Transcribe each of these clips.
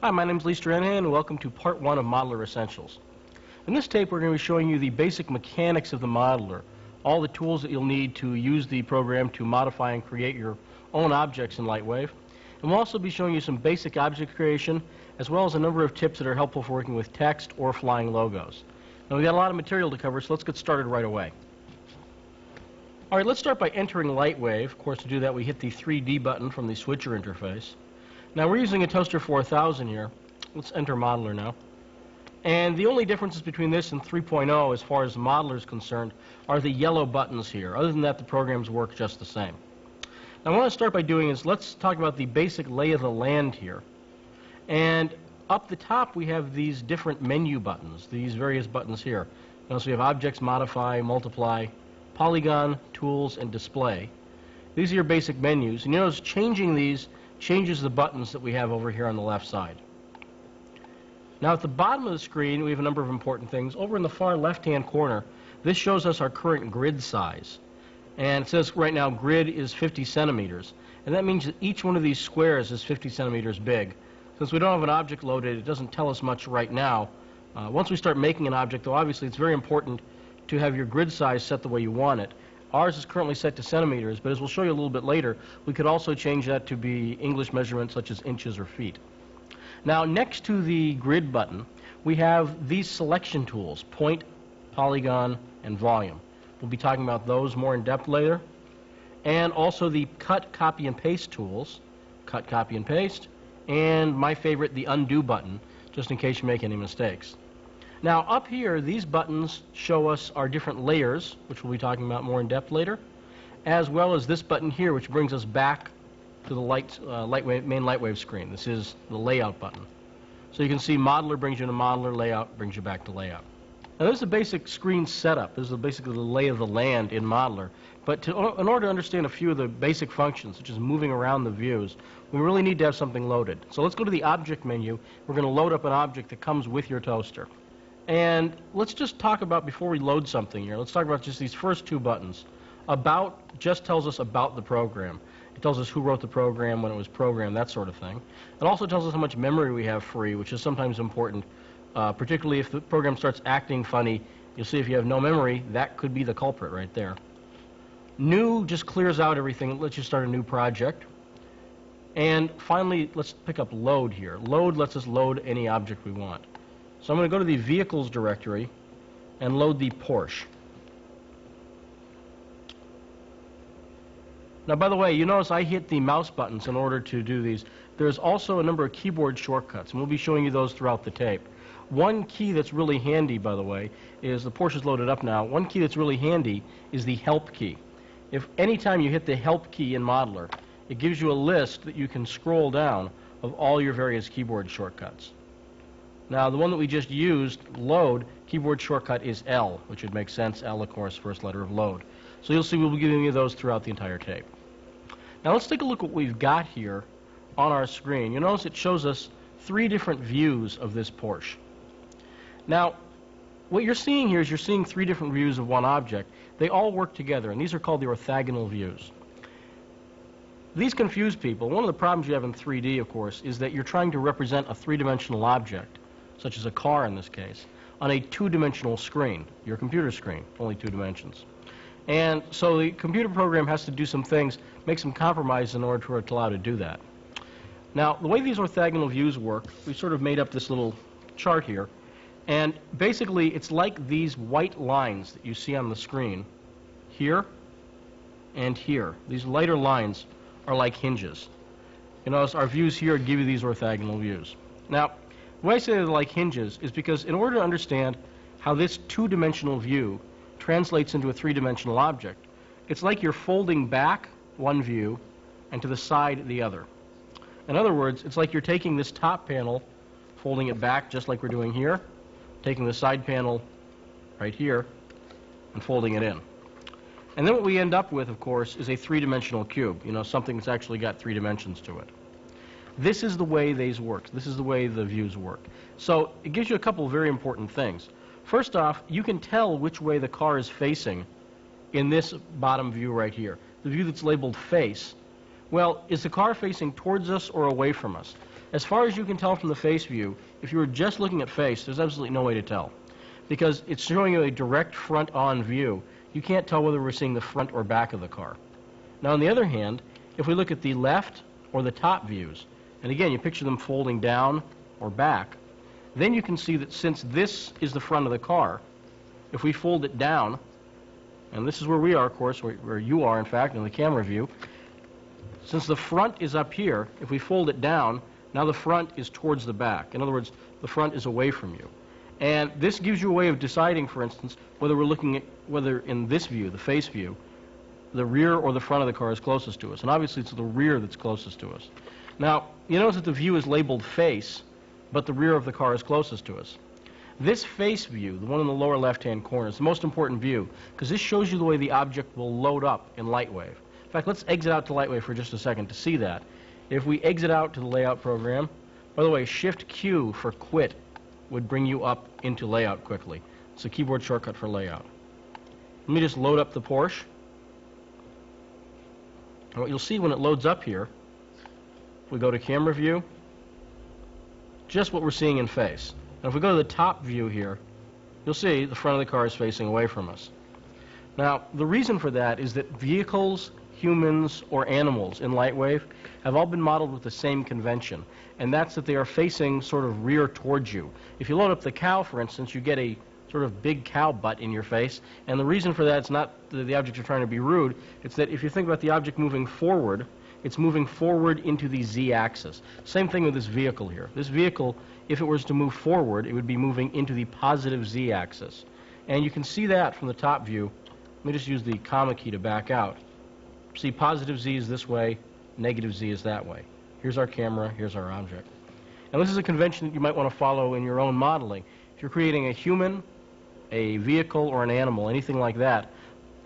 Hi, my name is Lee Stranahan, and welcome to Part 1 of Modeler Essentials. In this tape, we're going to be showing you the basic mechanics of the modeler, all the tools that you'll need to use the program to modify and create your own objects in Lightwave. And we'll also be showing you some basic object creation, as well as a number of tips that are helpful for working with text or flying logos. Now, we've got a lot of material to cover, so let's get started right away. All right, let's start by entering Lightwave. Of course, to do that, we hit the 3D button from the switcher interface. Now, we're using a Toaster 4000 here. Let's enter Modeler now. And the only differences between this and 3.0 as far as the Modeler is concerned are the yellow buttons here. Other than that, the programs work just the same. Now, what I want to start by doing is let's talk about the basic lay of the land here. And up the top, we have these different menu buttons, these various buttons here. Now, so we have Objects, Modify, Multiply, Polygon, Tools, and Display. These are your basic menus. And you notice changing these changes the buttons that we have over here on the left side. Now at the bottom of the screen we have a number of important things. Over in the far left-hand corner, this shows us our current grid size. And it says right now grid is 50 centimeters. And that means that each one of these squares is 50 centimeters big. Since we don't have an object loaded, it doesn't tell us much right now. Once we start making an object, though, obviously it's very important to have your grid size set the way you want it. Ours is currently set to centimeters, but as we'll show you a little bit later, we could also change that to be English measurements such as inches or feet. Now, next to the grid button, we have these selection tools, point, polygon, and volume. We'll be talking about those more in depth later. And also the cut, copy, and paste tools, cut, copy, and paste, and my favorite, the undo button, just in case you make any mistakes. Now, up here, these buttons show us our different layers, which we'll be talking about more in depth later, as well as this button here, which brings us back to the main Lightwave screen. This is the layout button. So you can see Modeler brings you to Modeler, layout brings you back to layout. Now, this is the basic screen setup. This is basically the lay of the land in Modeler. But in order to understand a few of the basic functions, such as moving around the views, we really need to have something loaded. So let's go to the Object menu. We're going to load up an object that comes with your toaster. And let's just talk about, before we load something here, let's talk about just these first two buttons. About just tells us about the program. It tells us who wrote the program, when it was programmed, that sort of thing. It also tells us how much memory we have free, which is sometimes important, particularly if the program starts acting funny. You'll see if you have no memory, that could be the culprit right there. New just clears out everything. It lets you start a new project. And finally, let's pick up load here. Load lets us load any object we want. So I'm going to go to the Vehicles directory and load the Porsche. Now, by the way, you notice I hit the mouse buttons in order to do these. There's also a number of keyboard shortcuts, and we'll be showing you those throughout the tape. One key that's really handy, by the way, is the Porsche's loaded up now. One key that's really handy is the Help key. If any time you hit the Help key in Modeler, it gives you a list that you can scroll down of all your various keyboard shortcuts. Now, the one that we just used, load, keyboard shortcut is L, which would make sense. L, of course, first letter of load. So you'll see we'll be giving you those throughout the entire tape. Now, let's take a look at what we've got here on our screen. You'll notice it shows us three different views of this Porsche. Now, what you're seeing here is you're seeing three different views of one object. They all work together, and these are called the orthogonal views. These confuse people. One of the problems you have in 3D, of course, is that you're trying to represent a three-dimensional object, such as a car in this case, on a two-dimensional screen, your computer screen, only 2 dimensions. And so the computer program has to do some things, make some compromises in order for it to allow it to do that. Now, the way these orthogonal views work, we sort of made up this little chart here, and basically it's like these white lines that you see on the screen, here and here. These lighter lines are like hinges. You notice our views here give you these orthogonal views. Now, the way I say they're like hinges is because in order to understand how this two-dimensional view translates into a three-dimensional object, it's like you're folding back one view and to the side the other. In other words, it's like you're taking this top panel, folding it back just like we're doing here, taking the side panel right here, and folding it in. And then what we end up with, of course, is a three-dimensional cube, something that's actually got 3 dimensions to it. This is the way these work. This is the way the views work. So it gives you a couple of very important things. First off, you can tell which way the car is facing in this bottom view right here. The view that's labeled face. Well, is the car facing towards us or away from us? As far as you can tell from the face view, if you were just looking at face, there's absolutely no way to tell, because it's showing you a direct front-on view. You can't tell whether we're seeing the front or back of the car. Now, on the other hand, if we look at the left or the top views, and again, you picture them folding down or back, then you can see that since this is the front of the car, if we fold it down, and this is where we are, of course, where you are, in fact, in the camera view, since the front is up here, if we fold it down, now the front is towards the back. In other words, the front is away from you. And this gives you a way of deciding, for instance, whether we're looking at, whether in this view, the face view, the rear or the front of the car is closest to us. And obviously it's the rear that's closest to us. Now, you notice that the view is labeled face, but the rear of the car is closest to us. This face view, the one in the lower left-hand corner, is the most important view, because this shows you the way the object will load up in Lightwave. In fact, let's exit out to Lightwave for just a second to see that. If we exit out to the layout program, by the way, Shift-Q for quit would bring you up into layout quickly. It's a keyboard shortcut for layout. Let me just load up the Porsche. And what you'll see when it loads up here, if we go to camera view, just what we're seeing in face. And if we go to the top view here, you'll see the front of the car is facing away from us. Now, the reason for that is that vehicles, humans, or animals in Lightwave have all been modeled with the same convention, and that's that they are facing sort of rear towards you. If you load up the cow, for instance, you get a sort of big cow butt in your face, and the reason for that is not the object you're trying to be rude, it's that if you think about the object moving forward, it's moving forward into the z-axis. Same thing with this vehicle here. This vehicle, if it was to move forward, it would be moving into the positive z-axis. And you can see that from the top view. Let me just use the comma key to back out. See, positive z is this way, negative z is that way. Here's our camera, here's our object. And this is a convention that you might want to follow in your own modeling. If you're creating a human, a vehicle, or an animal, anything like that,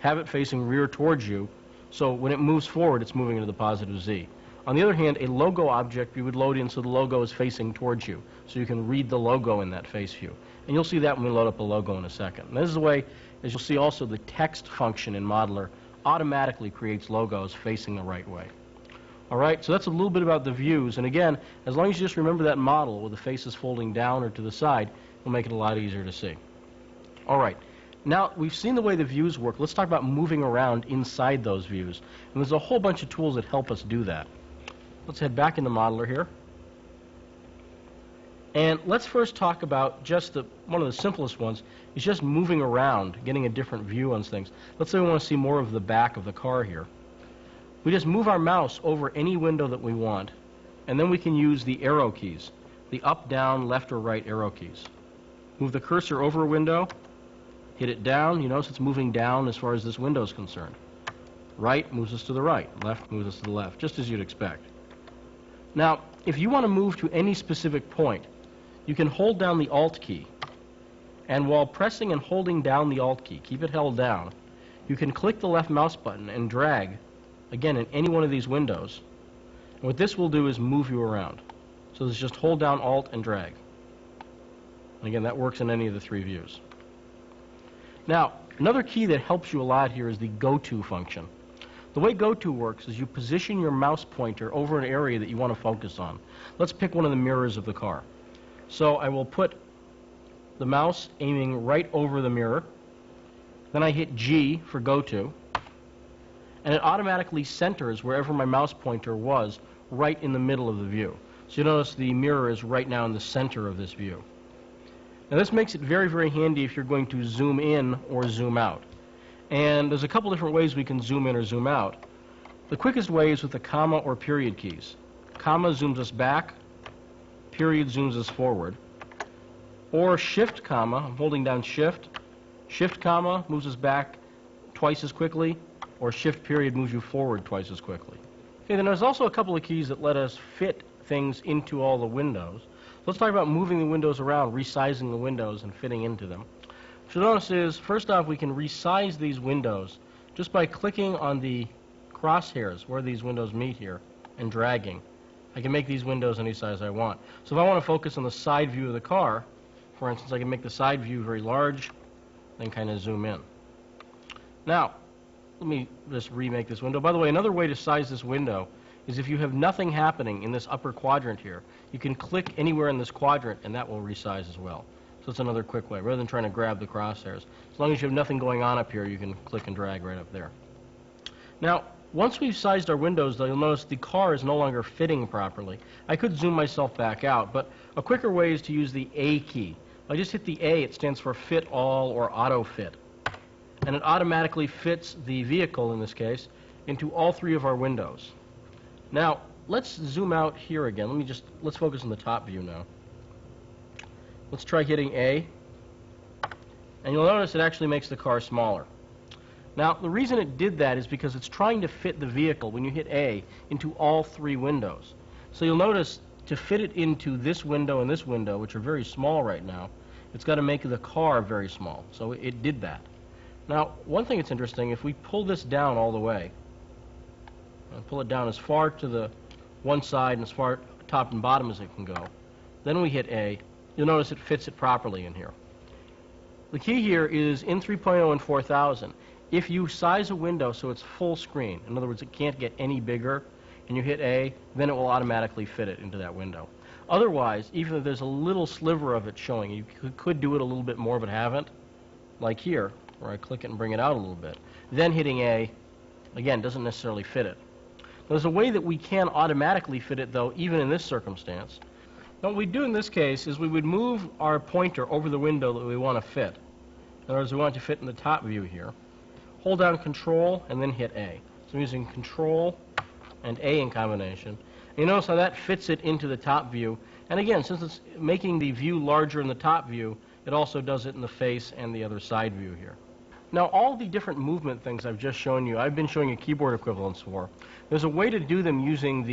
have it facing rear towards you, so when it moves forward, it's moving into the positive z. On the other hand, a logo object you would load in so the logo is facing towards you, so you can read the logo in that face view. And you'll see that when we load up a logo in a second. And this is the way, as you'll see also, the text function in Modeler automatically creates logos facing the right way. All right, so that's a little bit about the views. And again, as long as you just remember that model with the faces folding down or to the side, it'll make it a lot easier to see. All right. Now, we've seen the way the views work. Let's talk about moving around inside those views. And there's a whole bunch of tools that help us do that. Let's head back into Modeler here. And let's first talk about just one of the simplest ones is just moving around, getting a different view on things. Let's say we want to see more of the back of the car here. We just move our mouse over any window that we want, and then we can use the arrow keys, the up, down, left, or right arrow keys. Move the cursor over a window, hit it down. You notice it's moving down as far as this window is concerned. Right moves us to the right, left moves us to the left, just as you'd expect. Now, if you want to move to any specific point, you can hold down the Alt key, and while pressing and holding down the Alt key, keep it held down, you can click the left mouse button and drag, again, in any one of these windows. And what this will do is move you around. So let's just hold down Alt and drag. And again, that works in any of the three views. Now, another key that helps you a lot here is the Go To function. The way Go To works is you position your mouse pointer over an area that you want to focus on. Let's pick one of the mirrors of the car. So I will put the mouse aiming right over the mirror. Then I hit G for Go To. And it automatically centers wherever my mouse pointer was, right in the middle of the view. So you notice the mirror is right now in the center of this view. Now this makes it very, very handy if you're going to zoom in or zoom out. And there's a couple different ways we can zoom in or zoom out. The quickest way is with the comma or period keys. Comma zooms us back, period zooms us forward. Or shift comma, I'm holding down shift, shift comma moves us back twice as quickly, or shift period moves you forward twice as quickly. Okay, then there's also a couple of keys that let us fit things into all the windows. Let's talk about moving the windows around, resizing the windows, and fitting into them. What you'll notice is, first off, we can resize these windows just by clicking on the crosshairs where these windows meet here and dragging. I can make these windows any size I want. So if I want to focus on the side view of the car, for instance, I can make the side view very large, then kind of zoom in. Now, let me just remake this window. By the way, another way to size this window is if you have nothing happening in this upper quadrant here, you can click anywhere in this quadrant and that will resize as well. So it's another quick way, rather than trying to grab the crosshairs. As long as you have nothing going on up here, you can click and drag right up there. Now, once we've sized our windows, though, you'll notice the car is no longer fitting properly. I could zoom myself back out, but a quicker way is to use the A key. If I just hit the A, it stands for Fit All or Auto Fit. And it automatically fits the vehicle, in this case, into all three of our windows. Now, let's zoom out here again. Let's focus on the top view now. Let's try hitting A. And you'll notice it actually makes the car smaller. Now, the reason it did that is because it's trying to fit the vehicle, when you hit A, into all three windows. So you'll notice to fit it into this window and this window, which are very small right now, it's got to make the car very small. So it did that. Now, one thing that's interesting, if we pull this down all the way, pull it down as far to the one side and as far top and bottom as it can go, then we hit A, you'll notice it fits it properly in here. The key here is in 3.0 and 4000, if you size a window so it's full screen, in other words, it can't get any bigger, and you hit A, then it will automatically fit it into that window. Otherwise, even if there's a little sliver of it showing, you could do it a little bit more but haven't, like here, where I click it and bring it out a little bit. Then hitting A, again, doesn't necessarily fit it. There's a way that we can automatically fit it, though, even in this circumstance. Now, what we do in this case is we would move our pointer over the window that we want to fit. In other words, we want it to fit in the top view here. Hold down Control and then hit A. So I'm using Control and A in combination. And you notice how that fits it into the top view. And again, since it's making the view larger in the top view, it also does it in the face and the other side view here. Now, all the different movement things I've just shown you, I've been showing you keyboard equivalents for. There's a way to do them using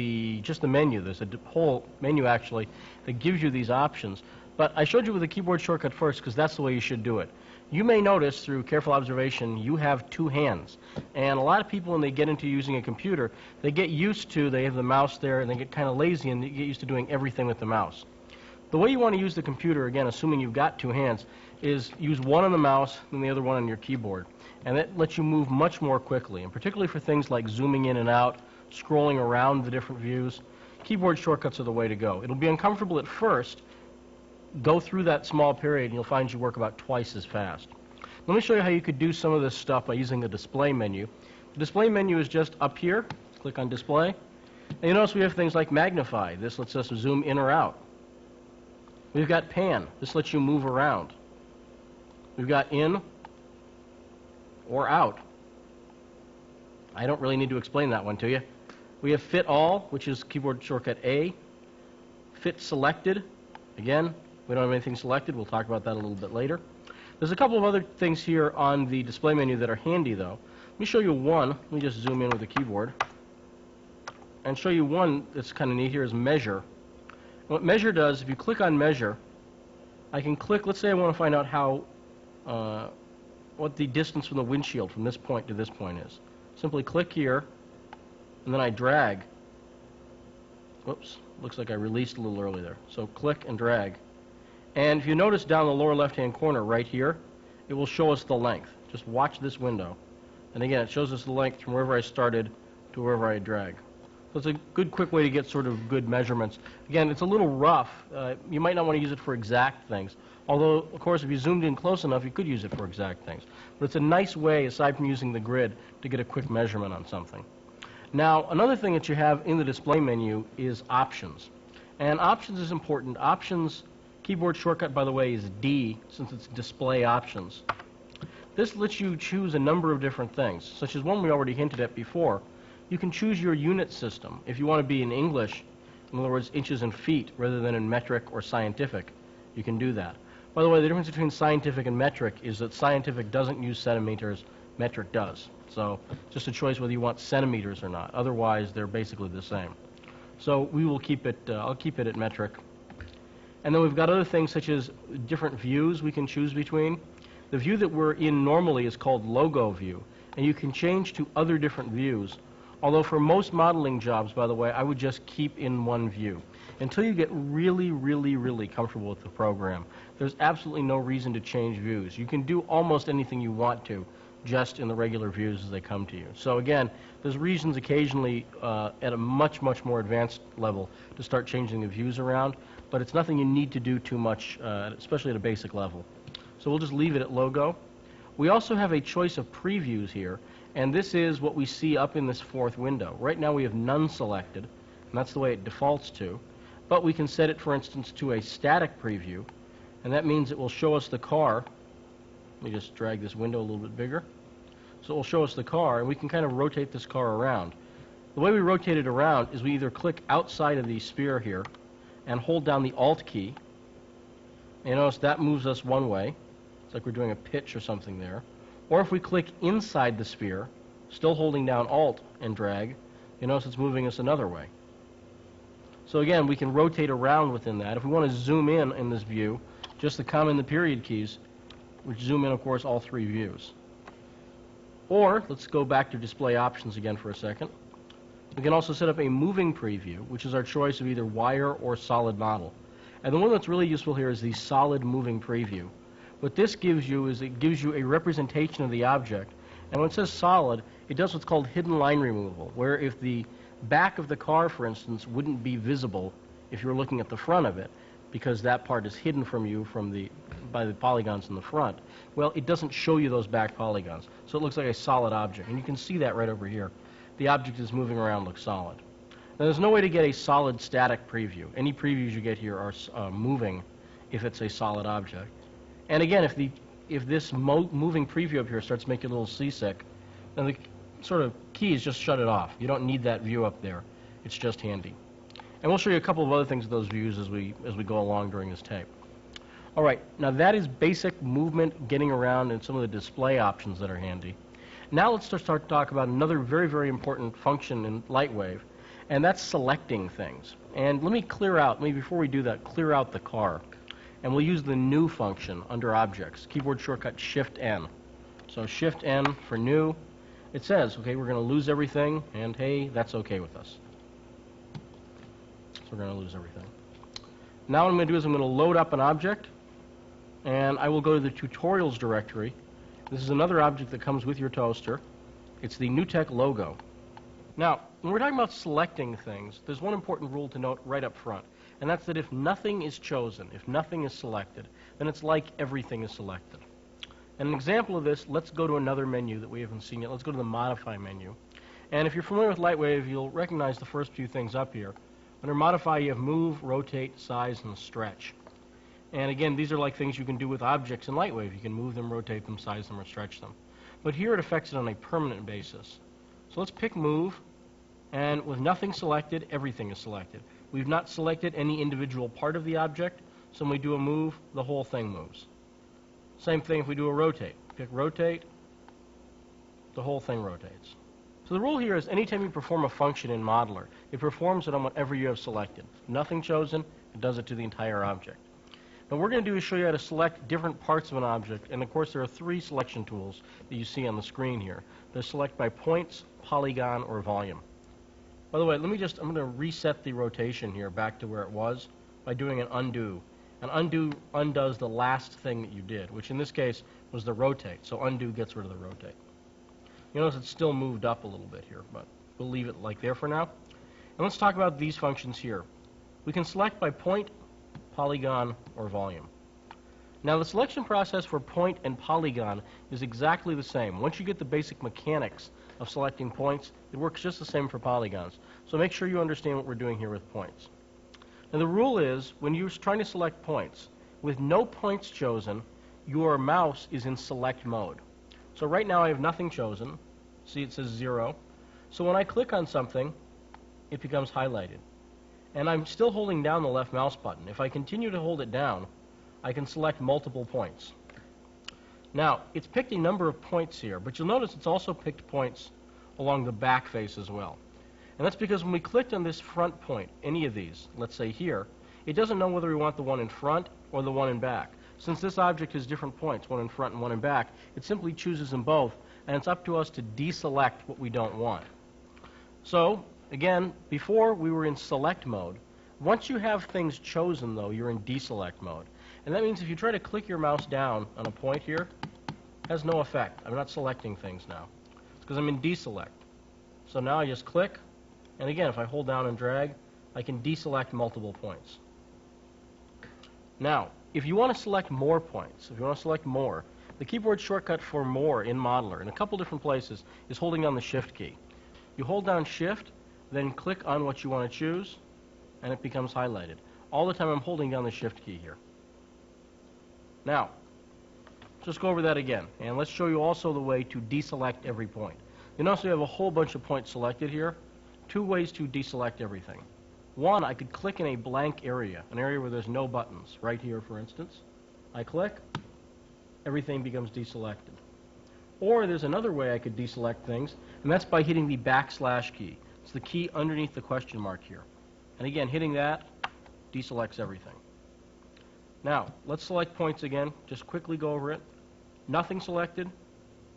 just the menu. There's a whole menu, actually, that gives you these options. But I showed you with the keyboard shortcut first because that's the way you should do it. You may notice, through careful observation, you have two hands. And a lot of people, when they get into using a computer, they get used to, they have the mouse there, and they get kind of lazy and they get used to doing everything with the mouse. The way you want to use the computer, again, assuming you've got two hands, is use one on the mouse and the other one on your keyboard. And that lets you move much more quickly, and particularly for things like zooming in and out, scrolling around the different views, keyboard shortcuts are the way to go. It'll be uncomfortable at first. Go through that small period and you'll find you work about twice as fast. Let me show you how you could do some of this stuff by using the display menu. The display menu is just up here. Click on display. And you notice we have things like magnify. This lets us zoom in or out. We've got pan. This lets you move around. We've got in or out. I don't really need to explain that one to you. We have fit all, which is keyboard shortcut A. Fit selected. Again, we don't have anything selected. We'll talk about that a little bit later. There's a couple of other things here on the display menu that are handy, though. Let me show you one. Let me just zoom in with the keyboard and show you one that's kind of neat here is measure. What measure does, if you click on measure, I can click, let's say I want to find out how, what the distance from the windshield from this point to this point is. Simply click here, and then I drag. Whoops, looks like I released a little early there. So click and drag. And if you notice down the lower left-hand corner right here, it will show us the length. Just watch this window. And again, it shows us the length from wherever I started to wherever I drag. So it's a good, quick way to get sort of good measurements. Again, it's a little rough. You might not want to use it for exact things. Although, of course, if you zoomed in close enough, you could use it for exact things. But it's a nice way, aside from using the grid, to get a quick measurement on something. Now, another thing that you have in the display menu is options. And options is important. Options, keyboard shortcut, by the way, is D, since it's display options. This lets you choose a number of different things, such as one we already hinted at before. You can choose your unit system. If you want to be in English, in other words, inches and feet, rather than in metric or scientific, you can do that. By the way, the difference between scientific and metric is that scientific doesn't use centimeters, metric does. So just a choice whether you want centimeters or not. Otherwise, they're basically the same. So we will keep it, I'll keep it at metric. And then we've got other things such as different views we can choose between. The view that we're in normally is called logo view, and you can change to other different views. Although for most modeling jobs, by the way, I would just keep in one view. Until you get really, really, really comfortable with the program, there's absolutely no reason to change views. You can do almost anything you want to just in the regular views as they come to you. So again, there's reasons occasionally at a much, much more advanced level to start changing the views around, but it's nothing you need to do too much, especially at a basic level. So we'll just leave it at logo. We also have a choice of previews here, and this is what we see up in this fourth window. Right now we have none selected, and that's the way it defaults to, but we can set it, for instance, to a static preview, and that means it will show us the car. Let me just drag this window a little bit bigger. So it will show us the car, and we can kind of rotate this car around. The way we rotate it around is we either click outside of the sphere here and hold down the Alt key. And you notice that moves us one way. It's like we're doing a pitch or something there. Or if we click inside the sphere, still holding down Alt and drag, you notice it's moving us another way. So again, we can rotate around within that. If we want to zoom in this view, just the comma and the period keys, which zoom in, of course, all three views. Or, let's go back to display options again for a second. We can also set up a moving preview, which is our choice of either wire or solid model. And the one that's really useful here is the solid moving preview. What this gives you is it gives you a representation of the object. And when it says solid, it does what's called hidden line removal, where if the back of the car, for instance, wouldn't be visible if you were looking at the front of it, because that part is hidden from you by the polygons in the front. Well, it doesn't show you those back polygons, so it looks like a solid object, and you can see that right over here. The object is moving around, looks solid. Now, there's no way to get a solid static preview. Any previews you get here are moving if it's a solid object. And again, if this moving preview up here starts making you a little seasick, then the sort of key is just shut it off. You don't need that view up there. It's just handy. And we'll show you a couple of other things with those views as we go along during this tape. All right, now that is basic movement, getting around, and some of the display options that are handy. Now let's start to talk about another very, very important function in Lightwave, and that's selecting things. And let me before we do that, clear out the car. And we'll use the New function under Objects, keyboard shortcut Shift-N. So Shift-N for New. It says, okay, we're going to lose everything, and hey, that's okay with us. So we're going to lose everything. Now what I'm going to do is I'm going to load up an object, and I will go to the Tutorials directory. This is another object that comes with your toaster. It's the NewTek logo. Now, when we're talking about selecting things, there's one important rule to note right up front, and that's that if nothing is chosen, if nothing is selected, then it's like everything is selected. And an example of this, let's go to another menu that we haven't seen yet. Let's go to the Modify menu. And if you're familiar with Lightwave, you'll recognize the first few things up here. Under Modify, you have Move, Rotate, Size, and Stretch. And again, these are like things you can do with objects in Lightwave. You can move them, rotate them, size them, or stretch them. But here it affects it on a permanent basis. So let's pick Move, and with nothing selected, everything is selected. We've not selected any individual part of the object, so when we do a move, the whole thing moves. Same thing if we do a rotate. Pick Rotate, the whole thing rotates. So the rule here is anytime you perform a function in Modeler, it performs it on whatever you have selected. Nothing chosen, it does it to the entire object. Now what we're going to do is show you how to select different parts of an object, and of course there are three selection tools that you see on the screen here. They're select by points, polygon, or volume. By the way, I'm going to reset the rotation here back to where it was by doing an undo. And undo undoes the last thing that you did, which in this case was the rotate. So undo gets rid of the rotate. You notice it's still moved up a little bit here, but we'll leave it like there for now. And let's talk about these functions here. We can select by point, polygon, or volume. Now the selection process for point and polygon is exactly the same. Once you get the basic mechanics of selecting points, it works just the same for polygons. So make sure you understand what we're doing here with points. Now the rule is, when you're trying to select points, with no points chosen, your mouse is in select mode. So right now I have nothing chosen. See, it says 0. So when I click on something, it becomes highlighted. And I'm still holding down the left mouse button. If I continue to hold it down, I can select multiple points. Now, it's picked a number of points here, but you'll notice it's also picked points along the back face as well. And that's because when we clicked on this front point, any of these, let's say here, it doesn't know whether we want the one in front or the one in back. Since this object has different points, one in front and one in back, it simply chooses them both, and it's up to us to deselect what we don't want. So, again, before we were in select mode. Once you have things chosen, though, you're in deselect mode. And that means if you try to click your mouse down on a point here, has no effect. I'm not selecting things now. It's because I'm in deselect. So now I just click, and again, if I hold down and drag, I can deselect multiple points. Now, if you want to select more points, if you want to select more, the keyboard shortcut for more in Modeler, in a couple different places, is holding down the Shift key. You hold down Shift, then click on what you want to choose, and it becomes highlighted. All the time I'm holding down the Shift key here. Now, let's go over that again, and let's show you also the way to deselect every point. You notice we have a whole bunch of points selected here. Two ways to deselect everything. One, I could click in a blank area, an area where there's no buttons, right here for instance. I click, everything becomes deselected. Or there's another way I could deselect things, and that's by hitting the backslash key. It's the key underneath the question mark here. And again, hitting that deselects everything. Now, let's select points again. Just quickly go over it. Nothing selected.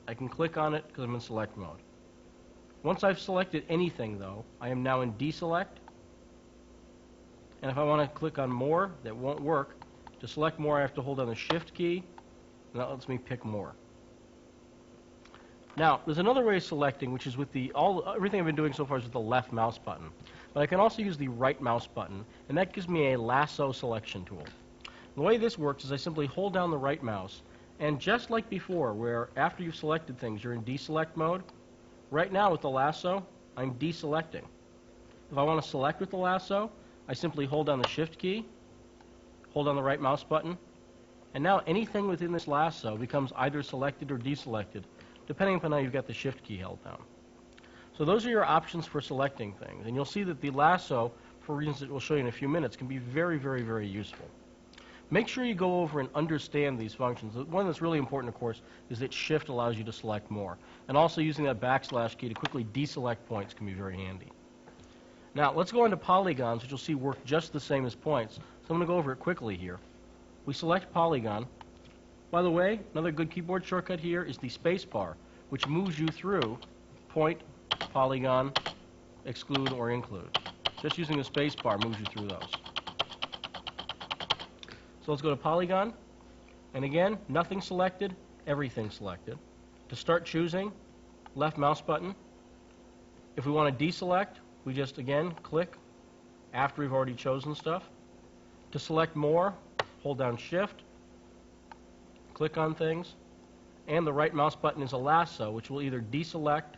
I can click on it because I'm in select mode. Once I've selected anything, though, I am now in deselect. And if I want to click on more, that won't work. To select more, I have to hold down the Shift key, and that lets me pick more. Now, there's another way of selecting, which is with everything I've been doing so far is with the left mouse button. But I can also use the right mouse button, and that gives me a lasso selection tool. The way this works is I simply hold down the right mouse, and just like before, where after you've selected things, you're in deselect mode, right now with the lasso, I'm deselecting. If I want to select with the lasso, I simply hold down the Shift key, hold down the right mouse button, and now anything within this lasso becomes either selected or deselected, depending upon how you've got the Shift key held down. So those are your options for selecting things, and you'll see that the lasso, for reasons that we'll show you in a few minutes, can be very, very, very useful. Make sure you go over and understand these functions. One that's really important, of course, is that Shift allows you to select more, and also using that backslash key to quickly deselect points can be very handy. Now, let's go into polygons, which you'll see work just the same as points. So I'm going to go over it quickly here. We select polygon. By the way, another good keyboard shortcut here is the space bar, which moves you through point, polygon, exclude, or include. Just using the space bar moves you through those. So let's go to polygon. And again, nothing selected, everything selected. To start choosing, left mouse button. If we want to deselect, we just, again, click after we've already chosen stuff. To select more, hold down Shift, click on things, and the right mouse button is a lasso, which will either deselect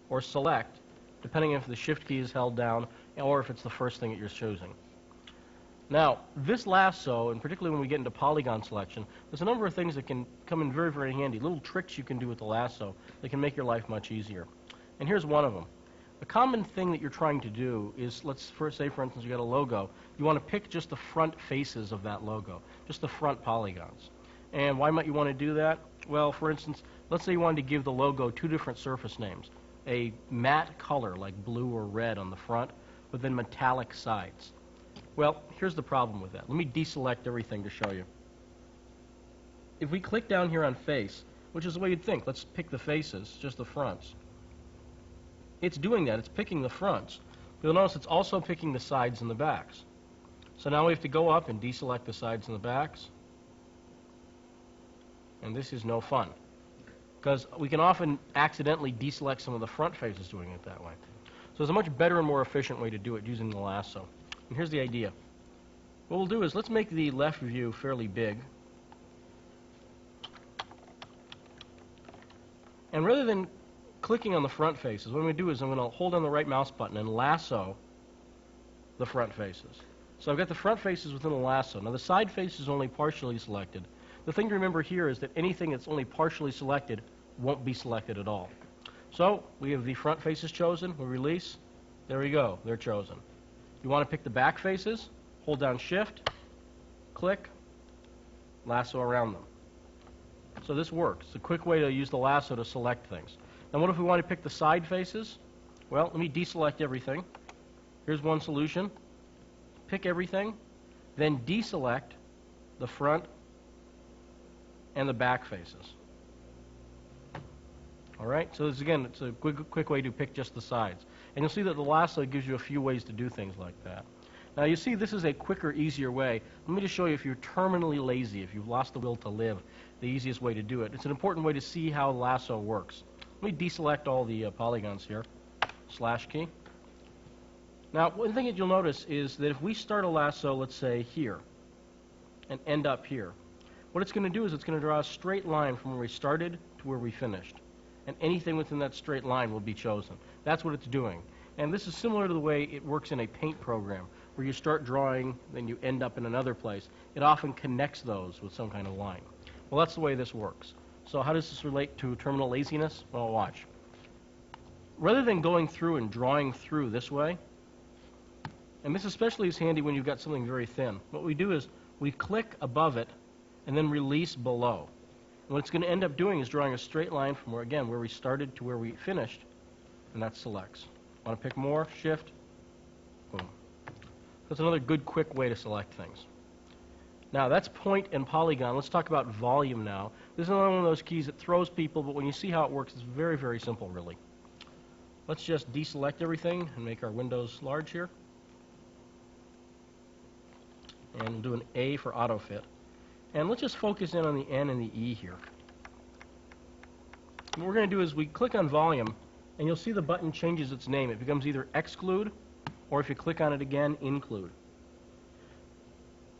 or select, depending if the Shift key is held down or if it's the first thing that you're choosing. Now, this lasso, and particularly when we get into polygon selection, there's a number of things that can come in very, very handy, little tricks you can do with the lasso that can make your life much easier. And here's one of them. A common thing that you're trying to do is, let's first say, for instance, you got a logo. You want to pick just the front faces of that logo, just the front polygons. And why might you want to do that? Well, for instance, let's say you wanted to give the logo two different surface names. A matte color, like blue or red on the front, but then metallic sides. Well, here's the problem with that. Let me deselect everything to show you. If we click down here on face, which is the way you'd think, let's pick the faces, just the fronts. It's doing that. It's picking the fronts. You'll notice it's also picking the sides and the backs. So now we have to go up and deselect the sides and the backs. And this is no fun, because we can often accidentally deselect some of the front faces doing it that way. So there's a much better and more efficient way to do it using the lasso. And here's the idea. What we'll do is let's make the left view fairly big. And rather than clicking on the front faces, what I'm going to do is I'm going to hold down the right mouse button and lasso the front faces. So I've got the front faces within the lasso. Now the side face is only partially selected. The thing to remember here is that anything that's only partially selected won't be selected at all. So we have the front faces chosen. We release. There we go. They're chosen. You want to pick the back faces? Hold down Shift, click, lasso around them. So this works. It's a quick way to use the lasso to select things. Now what if we want to pick the side faces? Well, let me deselect everything. Here's one solution. Pick everything, then deselect the front and the back faces. All right, so this, again, it's a quick way to pick just the sides. And you'll see that the lasso gives you a few ways to do things like that. Now you see this is a quicker, easier way. Let me just show you, if you're terminally lazy, if you've lost the will to live, the easiest way to do it. It's an important way to see how lasso works. Let me deselect all the polygons here. Slash key. Now one thing that you'll notice is that if we start a lasso, let's say here, and end up here, what it's going to do is it's going to draw a straight line from where we started to where we finished. And anything within that straight line will be chosen. That's what it's doing. And this is similar to the way it works in a paint program, where you start drawing, then you end up in another place. It often connects those with some kind of line. Well, that's the way this works. So how does this relate to terminal laziness? Well, watch. Rather than going through and drawing through this way, and this especially is handy when you've got something very thin, what we do is we click above it and then release below. And what it's going to end up doing is drawing a straight line from where we started to where we finished, and that selects. Want to pick more? Shift. Boom. That's another good, quick way to select things. Now, that's point and polygon. Let's talk about volume now. This is another one of those keys that throws people, but when you see how it works, it's very, very simple, really. Let's just deselect everything and make our windows large here. And we'll do an A for autofit. And let's just focus in on the N and the E here. What we're going to do is we click on volume, and you'll see the button changes its name. It becomes either exclude, or if you click on it again, include.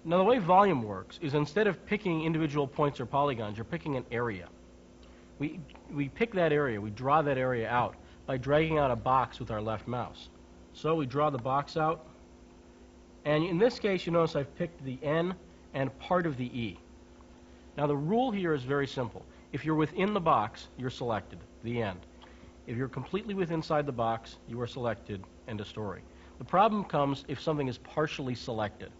Now the way volume works is instead of picking individual points or polygons, you're picking an area. We pick that area, we draw that area out by dragging out a box with our left mouse. So we draw the box out, and in this case you notice I've picked the N and part of the E. Now the rule here is very simple. If you're within the box, you're selected, the end. If you're completely inside the box, you are selected, end of story. The problem comes if something is partially selected.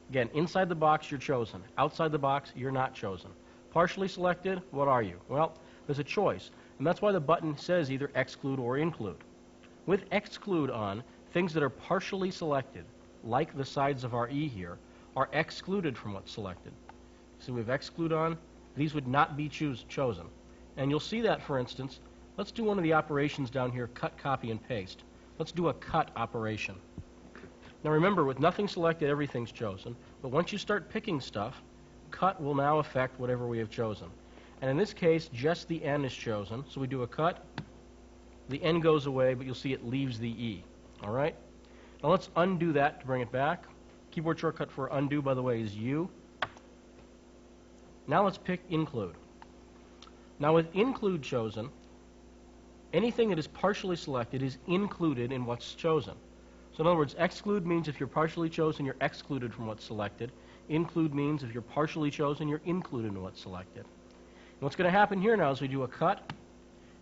Again, inside the box, you're chosen. Outside the box, you're not chosen. Partially selected, what are you? Well, there's a choice, and that's why the button says either exclude or include. With exclude on, things that are partially selected, like the sides of our E here, are excluded from what's selected. So we have exclude on, these would not be chosen. And you'll see that, for instance, let's do one of the operations down here, cut, copy, and paste. Let's do a cut operation. Now remember, with nothing selected, everything's chosen. But once you start picking stuff, cut will now affect whatever we have chosen. And in this case, just the N is chosen. So we do a cut. The N goes away, but you'll see it leaves the E. All right? Now let's undo that to bring it back. Keyboard shortcut for undo, by the way, is U. Now let's pick include. Now with include chosen, anything that is partially selected is included in what's chosen. So in other words, exclude means if you're partially chosen, you're excluded from what's selected. Include means if you're partially chosen, you're included in what's selected. And what's going to happen here now is we do a cut,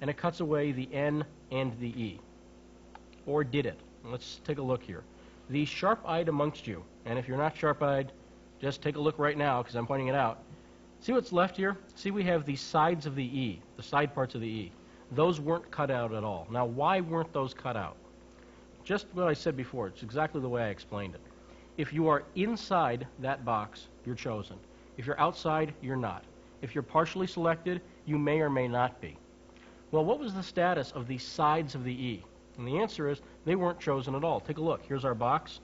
and it cuts away the N and the E. Or did it? Let's take a look here. The sharp-eyed amongst you, and if you're not sharp-eyed, just take a look right now because I'm pointing it out. See what's left here? See, we have the sides of the E, the side parts of the E. Those weren't cut out at all. Now, why weren't those cut out? Just what I said before. It's exactly the way I explained it. If you are inside that box, you're chosen. If you're outside, you're not. If you're partially selected, you may or may not be. Well, what was the status of the sides of the E? And the answer is they weren't chosen at all. Take a look. Here's our box.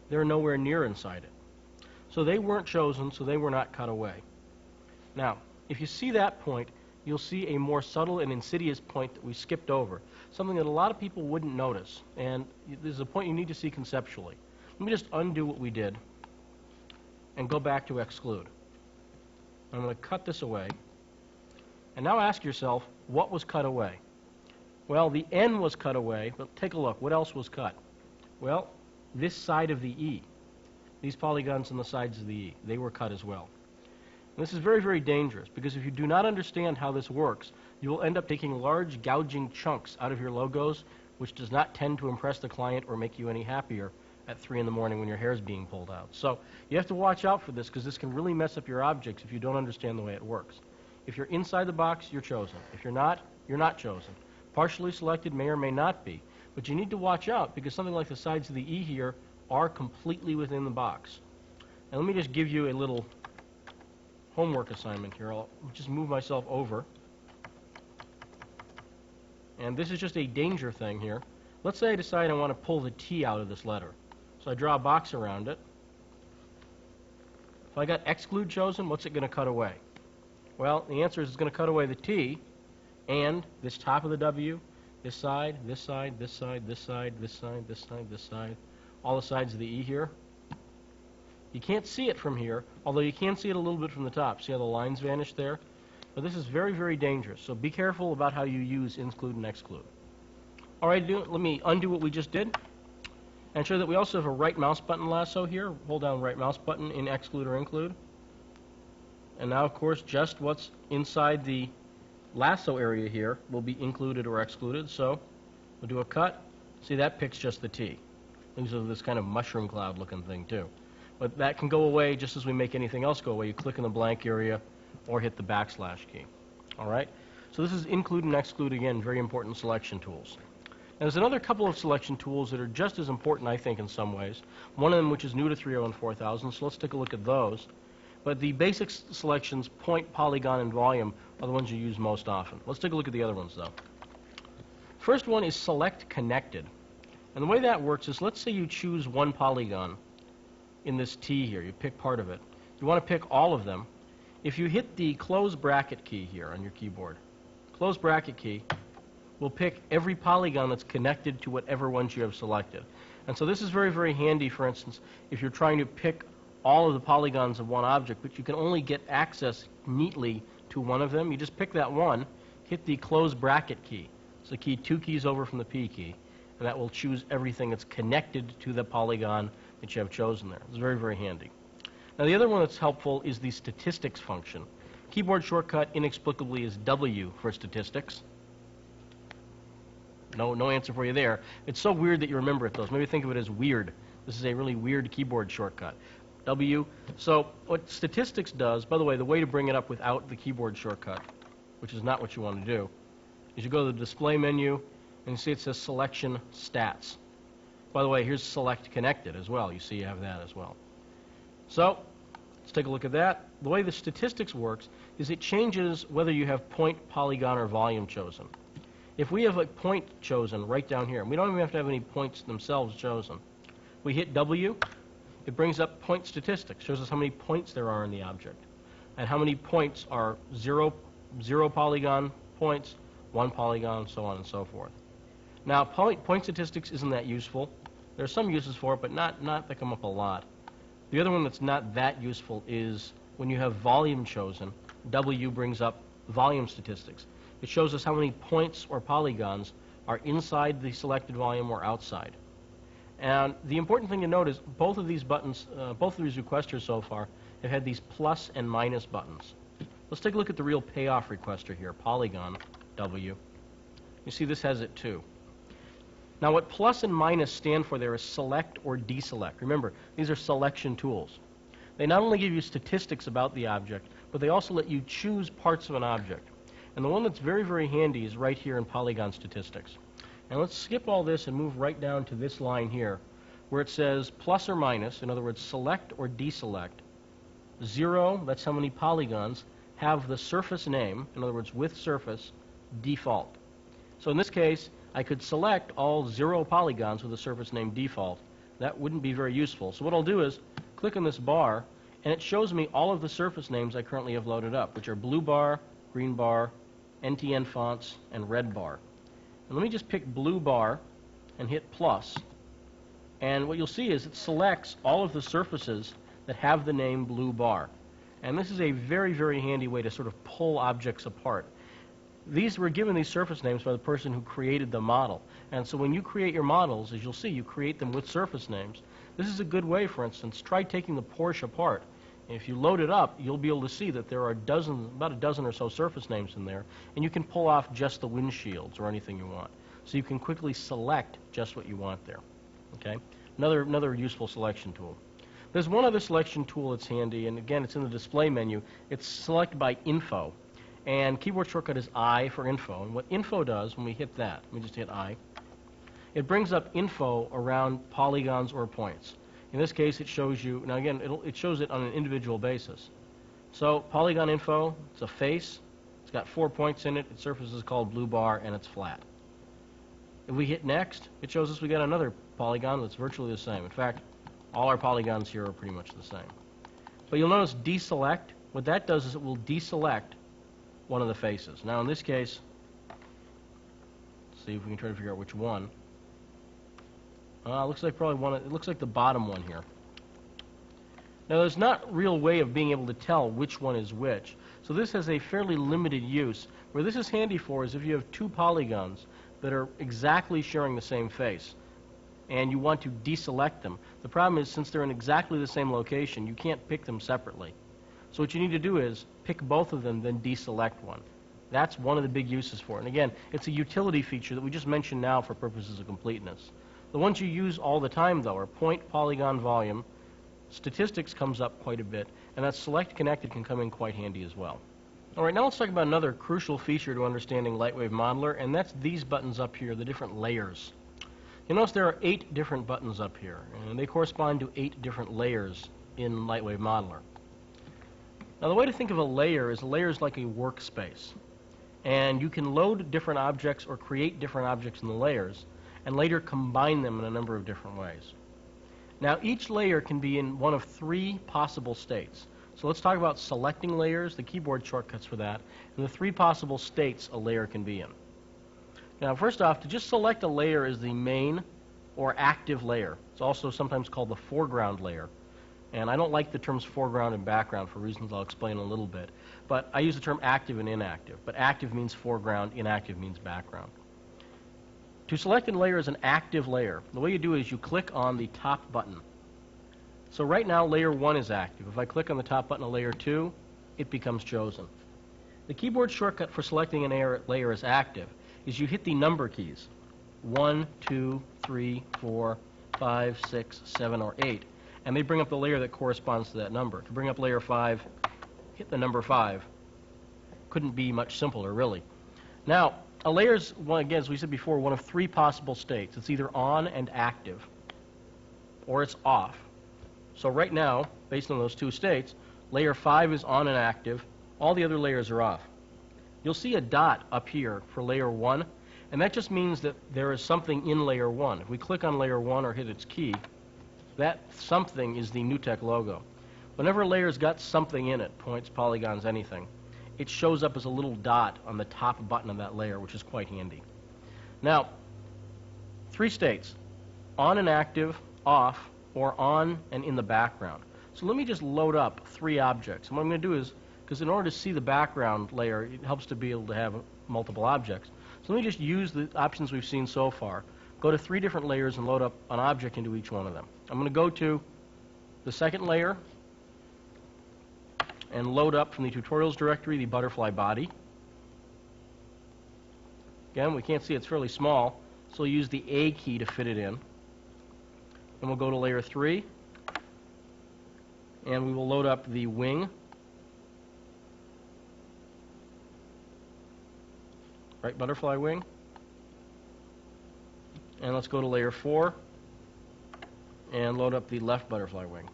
They're nowhere near inside it. So they weren't chosen, so they were not cut away. Now, if you see that point, you'll see a more subtle and insidious point that we skipped over, something that a lot of people wouldn't notice, and this is a point you need to see conceptually. Let me just undo what we did and go back to exclude. I'm going to cut this away, and now ask yourself, what was cut away? Well, the N was cut away, but take a look. What else was cut? Well, this side of the E. These polygons on the sides of the E, they were cut as well. And this is very, very dangerous because if you do not understand how this works, you will end up taking large gouging chunks out of your logos, which does not tend to impress the client or make you any happier at 3 in the morning when your hair is being pulled out. So you have to watch out for this because this can really mess up your objects if you don't understand the way it works. If you're inside the box, you're chosen. If you're not chosen. Partially selected may or may not be. But you need to watch out because something like the sides of the E here are completely within the box. And let me just give you a little homework assignment here. I'll just move myself over. And this is just a danger thing here. Let's say I decide I want to pull the T out of this letter. So I draw a box around it. If I got exclude chosen, what's it going to cut away? Well, the answer is it's going to cut away the T and this top of the W, this side, this side, this side, this side, this side, this side, this side, all the sides of the E here. You can't see it from here, although you can see it a little bit from the top. See how the lines vanish there? But this is very, very dangerous, so be careful about how you use include and exclude. All right, let me undo what we just did and show that we also have a right mouse button lasso here. Hold down right mouse button in exclude or include. And now, of course, just what's inside the lasso area here will be included or excluded. So we'll do a cut. See, that picks just the T. These are this kind of mushroom cloud looking thing too. But that can go away just as we make anything else go away. You click in the blank area or hit the backslash key. All right? So this is include and exclude, again, very important selection tools. Now, there's another couple of selection tools that are just as important, I think, in some ways. One of them which is new to 3.0 and 4000, so let's take a look at those. But the basic selections, point, polygon, and volume, are the ones you use most often. Let's take a look at the other ones, though. First one is select connected. And the way that works is, let's say you choose one polygon in this T here. You pick part of it. You want to pick all of them. If you hit the close bracket key here on your keyboard, close bracket key will pick every polygon that's connected to whatever ones you have selected. And so this is very, very handy, for instance, if you're trying to pick all of the polygons of one object, but you can only get access neatly to one of them. You just pick that one, hit the close bracket key. It's the key 2 keys over from the P key, and that will choose everything that's connected to the polygon that you have chosen there. It's very, very handy. Now, the other one that's helpful is the statistics function. Keyboard shortcut inexplicably is W for statistics. No answer for you there. It's so weird that you remember it, though. So maybe think of it as weird. This is a really weird keyboard shortcut. W. So what statistics does, by the way, the way to bring it up without the keyboard shortcut, which is not what you want to do, is you go to the display menu and you see it says selection stats. By the way, here's select connected as well. You see you have that as well. So let's take a look at that. The way the statistics works is it changes whether you have point, polygon, or volume chosen. If we have a point chosen right down here, and we don't even have to have any points themselves chosen, we hit W, it brings up point statistics, shows us how many points there are in the object, and how many points are zero polygon points, 1 polygon, so on and so forth. Now, point statistics isn't that useful. There are some uses for it, but not that come up a lot. The other one that's not that useful is when you have volume chosen, W brings up volume statistics. It shows us how many points or polygons are inside the selected volume or outside. And the important thing to note is both of these buttons, both of these requesters so far have had these plus and minus buttons. Let's take a look at the real payoff requester here, polygon W. You see this has it too. Now what plus and minus stand for there is select or deselect. Remember, these are selection tools. They not only give you statistics about the object, but they also let you choose parts of an object. And the one that's very, very handy is right here in polygon statistics. And let's skip all this and move right down to this line here, where it says plus or minus, in other words, select or deselect. 0, that's how many polygons, have the surface name, in other words, with surface, default. So in this case, I could select all 0 polygons with a surface name default. That wouldn't be very useful. So what I'll do is click on this bar, and it shows me all of the surface names I currently have loaded up, which are blue bar, green bar, NTN fonts, and red bar. And let me just pick blue bar and hit plus. And what you'll see is it selects all of the surfaces that have the name blue bar. And this is a very, very handy way to sort of pull objects apart. These were given these surface names by the person who created the model. And so when you create your models, as you'll see, you create them with surface names. This is a good way, for instance, try taking the Porsche apart. If you load it up, you'll be able to see that there are about a dozen or so surface names in there, and you can pull off just the windshields or anything you want. So you can quickly select just what you want there. Okay? Another useful selection tool. There's one other selection tool that's handy, and again, it's in the display menu. It's select by info. And keyboard shortcut is I for info. And what info does, when we hit that, let me just hit I, it brings up info around polygons or points. In this case, it shows you, now again, it shows it on an individual basis. So polygon info, it's a face. It's got 4 points in it. Its surface is called blue bar, and it's flat. If we hit next, it shows us we got another polygon that's virtually the same. In fact, All our polygons here are pretty much the same. But you'll notice deselect, what that does is it will deselect one of the faces. Now in this case, let's see if we can try to figure out which one. Looks like probably one. It looks like the bottom one here. Now there's not a real way of being able to tell which one is which. So this has a fairly limited use. Where this is handy for is if you have two polygons that are exactly sharing the same face and you want to deselect them. The problem is since they're in exactly the same location, you can't pick them separately. So what you need to do is pick both of them, then deselect one. That's one of the big uses for it. And again, it's a utility feature that we just mentioned now for purposes of completeness. The ones you use all the time, though, are point, polygon, volume. Statistics comes up quite a bit, and that select connected can come in quite handy as well. All right, now let's talk about another crucial feature to understanding Lightwave Modeler, and that's these buttons up here, the different layers. You notice there are 8 different buttons up here, and they correspond to 8 different layers in Lightwave Modeler. Now the way to think of a layer is like a workspace, and you can load different objects or create different objects in the layers, and later combine them in a number of different ways. Now each layer can be in one of 3 possible states. So let's talk about selecting layers, the keyboard shortcuts for that, and the 3 possible states a layer can be in. Now first off, to just select a layer as the main or active layer. It's also sometimes called the foreground layer. And I don't like the terms foreground and background for reasons I'll explain in a little bit. But I use the term active and inactive. But active means foreground, inactive means background. To select a layer as an active layer, the way you do it is you click on the top button. So right now, layer 1 is active. If I click on the top button of layer 2, it becomes chosen. The keyboard shortcut for selecting an layer as active is you hit the number keys, 1, 2, 3, 4, 5, 6, 7, or 8, and they bring up the layer that corresponds to that number. To bring up layer 5, hit the number 5. Couldn't be much simpler, really. Now, a layer is, again, as we said before, one of 3 possible states. It's either on and active, or it's off. So right now, based on those 2 states, layer 5 is on and active. All the other layers are off. You'll see a dot up here for layer 1, and that just means that there is something in layer 1. If we click on layer 1 or hit its key, that something is the NewTek logo. Whenever a layer's got something in it, points, polygons, anything, it shows up as a little dot on the top button of that layer, which is quite handy. Now, 3 states, on and active, off, or on and in the background. So let me just load up 3 objects. And what I'm going to do is, because in order to see the background layer, it helps to be able to have multiple objects. So let me just use the options we've seen so far. Go to 3 different layers and load up an object into each one of them. I'm going to go to the second layer and load up from the tutorials directory the butterfly body. Again, we can't see it's fairly small, so we'll use the A key to fit it in. Then we'll go to layer 3, and we will load up the wing. Right butterfly wing. And let's go to layer 4 and load up the left butterfly wing.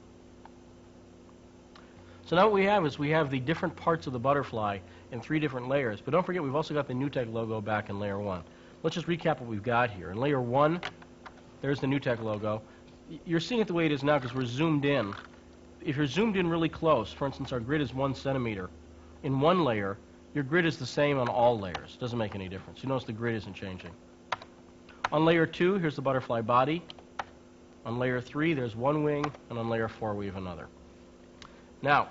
So now what we have is we have the different parts of the butterfly in 3 different layers. But don't forget, we've also got the NewTek logo back in layer 1. Let's just recap what we've got here. In layer 1, there's the NewTek logo. You're seeing it the way it is now because we're zoomed in. If you're zoomed in really close, for instance, our grid is 1 centimeter. In one layer, your grid is the same on all layers. Doesn't make any difference. You notice the grid isn't changing. On layer 2, here's the butterfly body. On layer 3, there's one wing, and on layer 4, we have another. Now,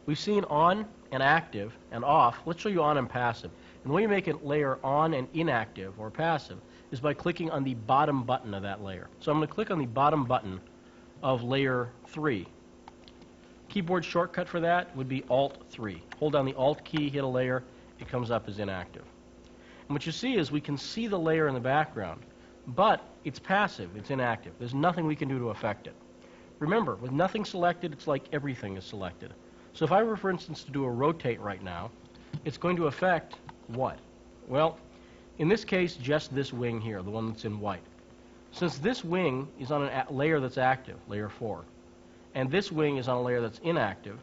we've seen on and active and off. Let's show you on and passive. And the way you make a layer on and inactive or passive is by clicking on the bottom button of that layer. So I'm going to click on the bottom button of layer 3. Keyboard shortcut for that would be Alt-3. Hold down the Alt key, hit a layer, it comes up as inactive. And what you see is we can see the layer in the background, but it's passive, it's inactive. There's nothing we can do to affect it. Remember, with nothing selected, it's like everything is selected. So if I were, for instance, to do a rotate right now, it's going to affect what? Well, in this case, just this wing here, the one that's in white. Since this wing is on a layer that's active, layer 4, and this wing is on a layer that's inactive,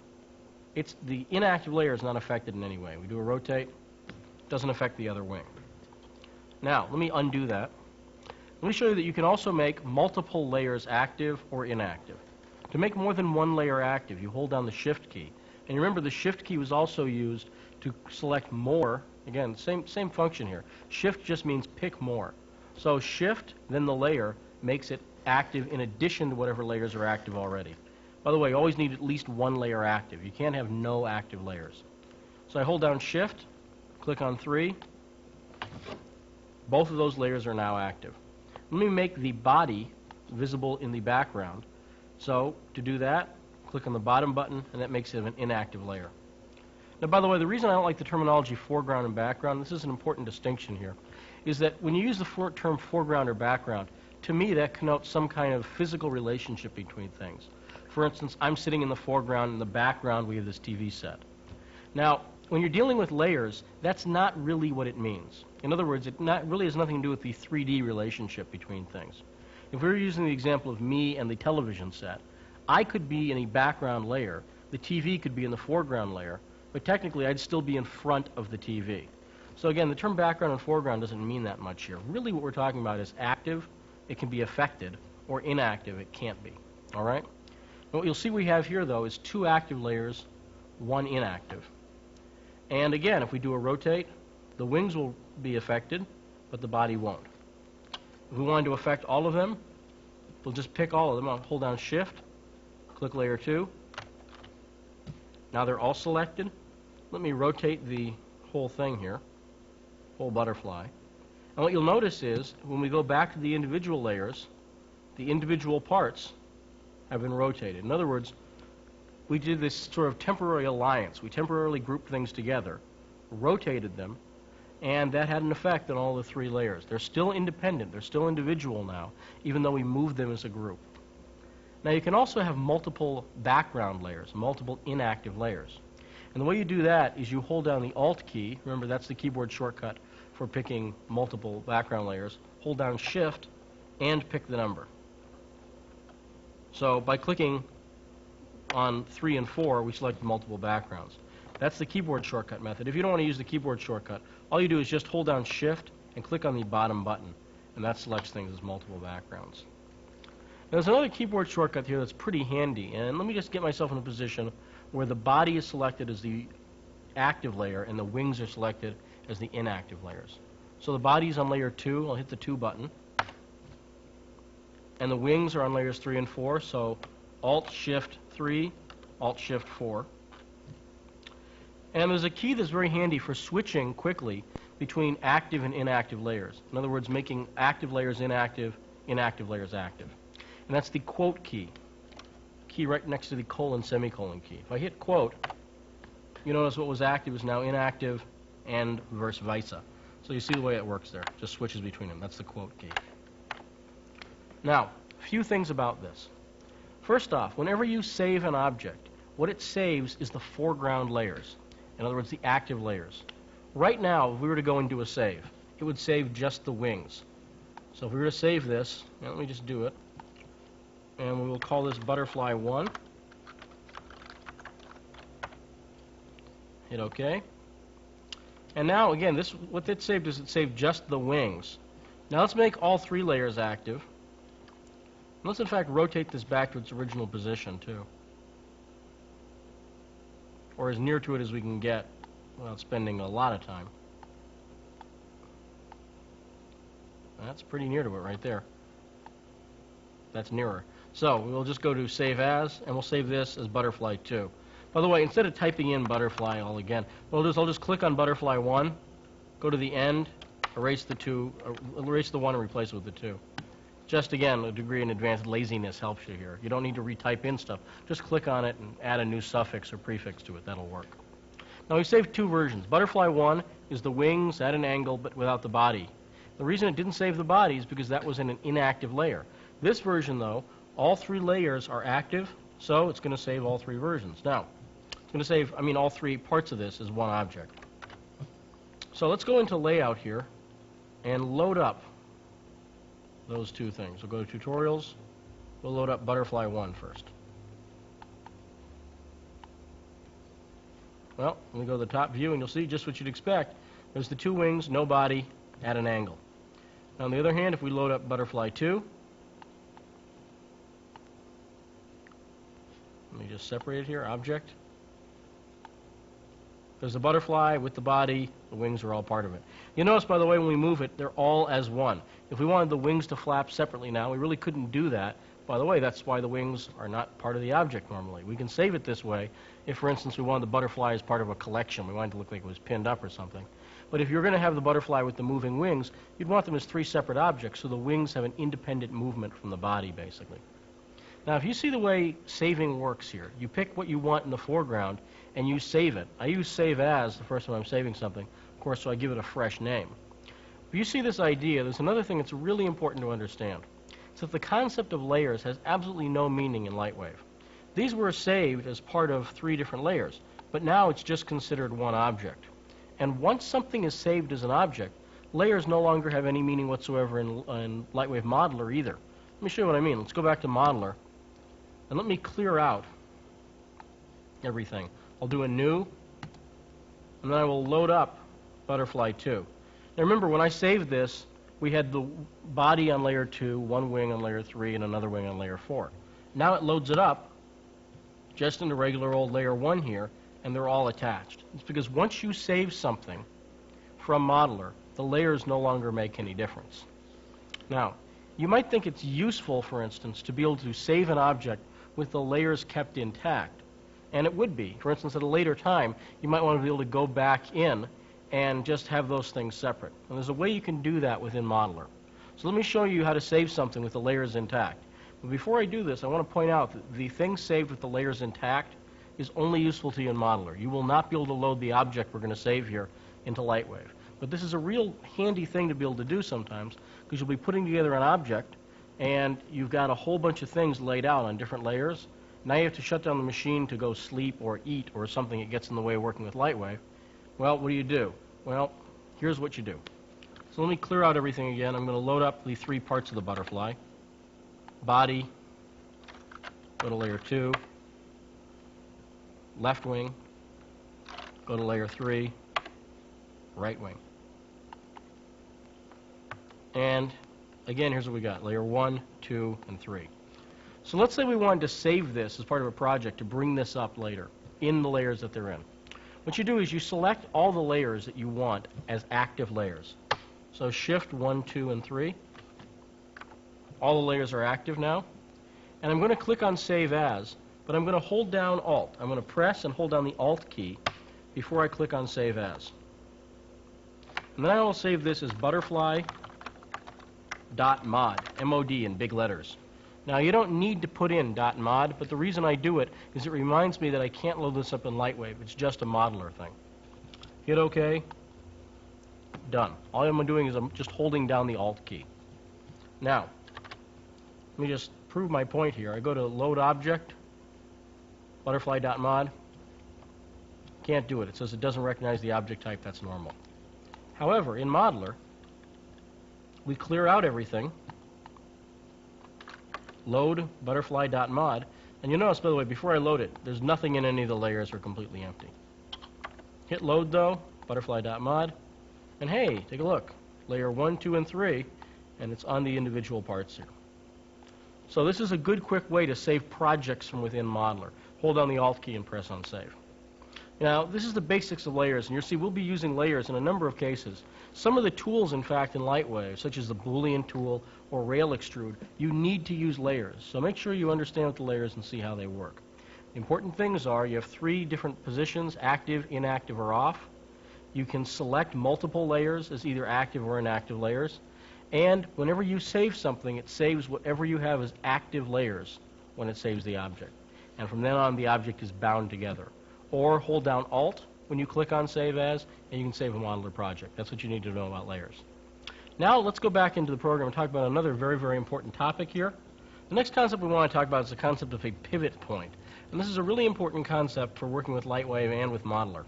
the inactive layer is not affected in any way. We do a rotate, doesn't affect the other wing. Now, let me undo that. Let me show you that you can also make multiple layers active or inactive. To make more than one layer active, you hold down the Shift key. And remember, the Shift key was also used to select more. Again, same function here. Shift just means pick more. So Shift, then the layer, makes it active in addition to whatever layers are active already. By the way, you always need at least one layer active. You can't have no active layers. So I hold down Shift, click on 3. Both of those layers are now active. Let me make the body visible in the background. So to do that, click on the bottom button, and that makes it an inactive layer. Now, by the way, the reason I don't like the terminology foreground and background, this is an important distinction here, is that when you use the term foreground or background, to me that connotes some kind of physical relationship between things. For instance, I'm sitting in the foreground, in the background we have this TV set. Now, when you're dealing with layers, that's not really what it means. In other words, it really has nothing to do with the 3D relationship between things. If we were using the example of me and the television set, I could be in a background layer, the TV could be in the foreground layer, but technically I'd still be in front of the TV. So again, the term background and foreground doesn't mean that much here. Really what we're talking about is active, it can be affected, or inactive, it can't be. All right? And what you'll see we have here, though, is 2 active layers, 1 inactive. And again, if we do a rotate, the wings will be affected, but the body won't. If we wanted to affect all of them, we'll just pick all of them. I'll hold down Shift, click Layer 2. Now they're all selected. Let me rotate the whole thing here, whole butterfly. And what you'll notice is, when we go back to the individual layers, the individual parts have been rotated. In other words, we did this sort of temporary alliance. We temporarily grouped things together, rotated them, and that had an effect on all the 3 layers. They're still independent. They're still individual now, even though we moved them as a group. Now, you can also have multiple background layers, multiple inactive layers. And the way you do that is you hold down the Alt key. Remember, that's the keyboard shortcut for picking multiple background layers. Hold down Shift and pick the number. So by clicking on 3 and 4, we select multiple backgrounds. That's the keyboard shortcut method. If you don't want to use the keyboard shortcut, all you do is just hold down Shift and click on the bottom button, and that selects things as multiple backgrounds. Now, there's another keyboard shortcut here that's pretty handy, and let me just get myself in a position where the body is selected as the active layer and the wings are selected as the inactive layers. So the body's on layer 2. I'll hit the 2 button. And the wings are on layers 3 and 4, so Alt-Shift-3, Alt-Shift-4. And there's a key that's very handy for switching quickly between active and inactive layers. In other words, making active layers inactive, inactive layers active. And that's the quote key right next to the colon-semicolon key. If I hit quote, you notice what was active is now inactive and vice versa. So you see the way it works there. Just switches between them. That's the quote key. Now, a few things about this. First off, whenever you save an object, what it saves is the foreground layers. In other words, the active layers. Right now, if we were to go and do a save, it would save just the wings. So if we were to save this, now let me just do it, and we will call this butterfly 1. Hit OK. And now, again, what it saved is it saved just the wings. Now let's make all 3 layers active. Let's, in fact, rotate this back to its original position, too. Or as near to it as we can get without spending a lot of time. That's pretty near to it right there. That's nearer. So we'll just go to Save As, and we'll save this as Butterfly 2. By the way, instead of typing in Butterfly all again, what I'll just click on Butterfly 1, go to the end, erase the 1 and replace it with the 2. Just, again, a degree in advanced laziness helps you here. You don't need to retype in stuff. Just click on it and add a new suffix or prefix to it. That'll work. Now, we saved 2 versions. Butterfly 1 is the wings at an angle but without the body. The reason it didn't save the body is because that was in an inactive layer. This version, though, all 3 layers are active, so it's going to save all 3 versions. Now, it's going to save, all 3 parts of this as one object. So let's go into Layout here and load up those 2 things. We'll go to Tutorials. We'll load up Butterfly 1 first. Well, let me go to the top view, and you'll see just what you'd expect. There's the 2 wings, no body, at an angle. Now, on the other hand, if we load up Butterfly 2, Let me just separate it here. Object. There's the butterfly with the body. The wings are all part of it. You notice, by the way, when we move it, they're all as one. If we wanted the wings to flap separately now, we really couldn't do that. By the way, that's why the wings are not part of the object normally. We can save it this way if, for instance, we wanted the butterfly as part of a collection. We wanted it to look like it was pinned up or something. But if you're going to have the butterfly with the moving wings, you'd want them as three separate objects, so the wings have an independent movement from the body, basically. Now, if you see the way saving works here, you pick what you want in the foreground, and you save it. I use save as the first time I'm saving something, of course, so I give it a fresh name. If you see this idea, there's another thing that's really important to understand. It's that the concept of layers has absolutely no meaning in Lightwave. These were saved as part of 3 different layers, but now it's just considered one object. And once something is saved as an object, layers no longer have any meaning whatsoever in Lightwave Modeler either. Let me show you what I mean. Let's go back to Modeler, and let me clear out everything. I'll do a new, and then I will load up Butterfly 2. Now remember, when I saved this, we had the body on layer 2, one wing on layer 3, and another wing on layer 4. Now it loads it up just into regular old layer 1 here, and they're all attached. It's because once you save something from Modeler, the layers no longer make any difference. Now, you might think it's useful, for instance, to be able to save an object with the layers kept intact. And it would be. For instance, at a later time, you might want to be able to go back in and just have those things separate. And there's a way you can do that within Modeler. So let me show you how to save something with the layers intact. But before I do this, I want to point out that the thing saved with the layers intact is only useful to you in Modeler. You will not be able to load the object we're going to save here into Lightwave. But this is a real handy thing to be able to do sometimes, because you'll be putting together an object, and you've got a whole bunch of things laid out on different layers. Now you have to shut down the machine to go sleep or eat or something that gets in the way of working with Lightwave. Well, what do? Well, here's what you do. So let me clear out everything again. I'm going to load up the 3 parts of the butterfly. Body, go to layer 2. Left wing, go to layer 3. Right wing. And again, here's what we got. Layer 1, 2, and 3. So let's say we wanted to save this as part of a project to bring this up later in the layers that they're in. What you do is you select all the layers that you want as active layers. So Shift 1, 2, and 3. All the layers are active now. And I'm going to click on Save As, but I'm going to hold down Alt. I'm going to press and hold down the Alt key before I click on Save As. And then I will save this as butterfly.mod, M-O-D in big letters. Now, you don't need to put in .mod, but the reason I do it is it reminds me that I can't load this up in Lightwave. It's just a modeler thing. Hit OK. Done. All I'm doing is I'm just holding down the Alt key. Now, let me just prove my point here. I go to Load Object, butterfly.mod. Can't do it. It says it doesn't recognize the object type. That's normal. However, in Modeler, we clear out everything. Load butterfly.mod, and you notice, by the way, before I load it, there's nothing in any of the layers are completely empty. Hit load though, butterfly.mod, and hey, take a look. Layer 1, 2, and 3, and it's on the individual parts here. So this is a good quick way to save projects from within Modeler. Hold down the Alt key and press on Save. Now, this is the basics of layers, and you'll see we'll be using layers in a number of cases. Some of the tools, in fact, in Lightwave, such as the Boolean tool or Rail Extrude, you need to use layers. So make sure you understand what the layers and see how they work. The important things are you have 3 different positions, active, inactive, or off. You can select multiple layers as either active or inactive layers. And whenever you save something, it saves whatever you have as active layers when it saves the object. And from then on, the object is bound together. Or hold down Alt when you click on Save As, and you can save a modeler project. That's what you need to know about layers. Now let's go back into the program and talk about another very, very important topic here. The next concept we want to talk about is the concept of a pivot point. And this is a really important concept for working with Lightwave and with Modeler.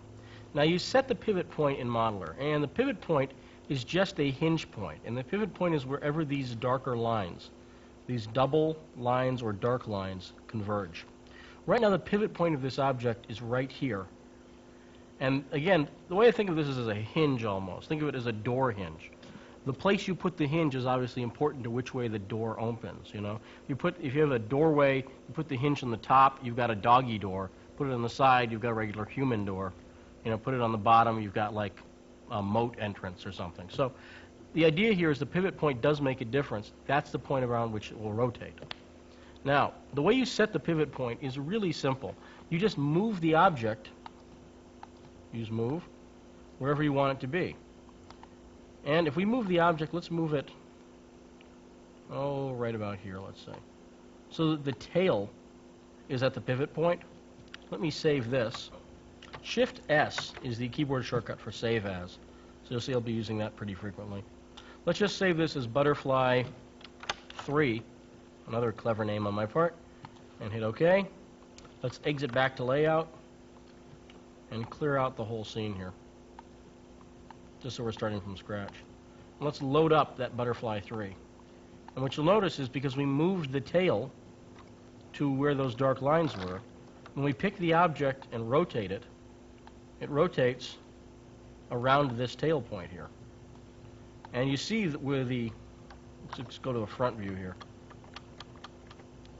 Now you set the pivot point in Modeler, and the pivot point is just a hinge point. And the pivot point is wherever these darker lines, these double lines or dark lines, converge. Right now the pivot point of this object is right here. And again, the way I think of this is as a hinge almost. Think of it as a door hinge. the place you put the hinge is obviously important to which way the door opens, you know. If you have a doorway, you put the hinge on the top, you've got a doggy door. Put it on the side, you've got a regular human door. You know, put it on the bottom, you've got like a moat entrance or something. So the idea here is the pivot point does make a difference. That's the point around which it will rotate. Now, the way you set the pivot point is really simple. You just move the object, use move, wherever you want it to be. And if we move the object, let's move it, right about here, let's say. So that the tail is at the pivot point. Let me save this. Shift S is the keyboard shortcut for save as. So you'll see I'll be using that pretty frequently. Let's just save this as Butterfly 3, another clever name on my part, and hit OK. Let's exit back to layout and clear out the whole scene here, just so we're starting from scratch. And let's load up that Butterfly 3. And what you'll notice is because we moved the tail to where those dark lines were, when we pick the object and rotate it, it rotates around this tail point here. And you see that where let's go to the front view here.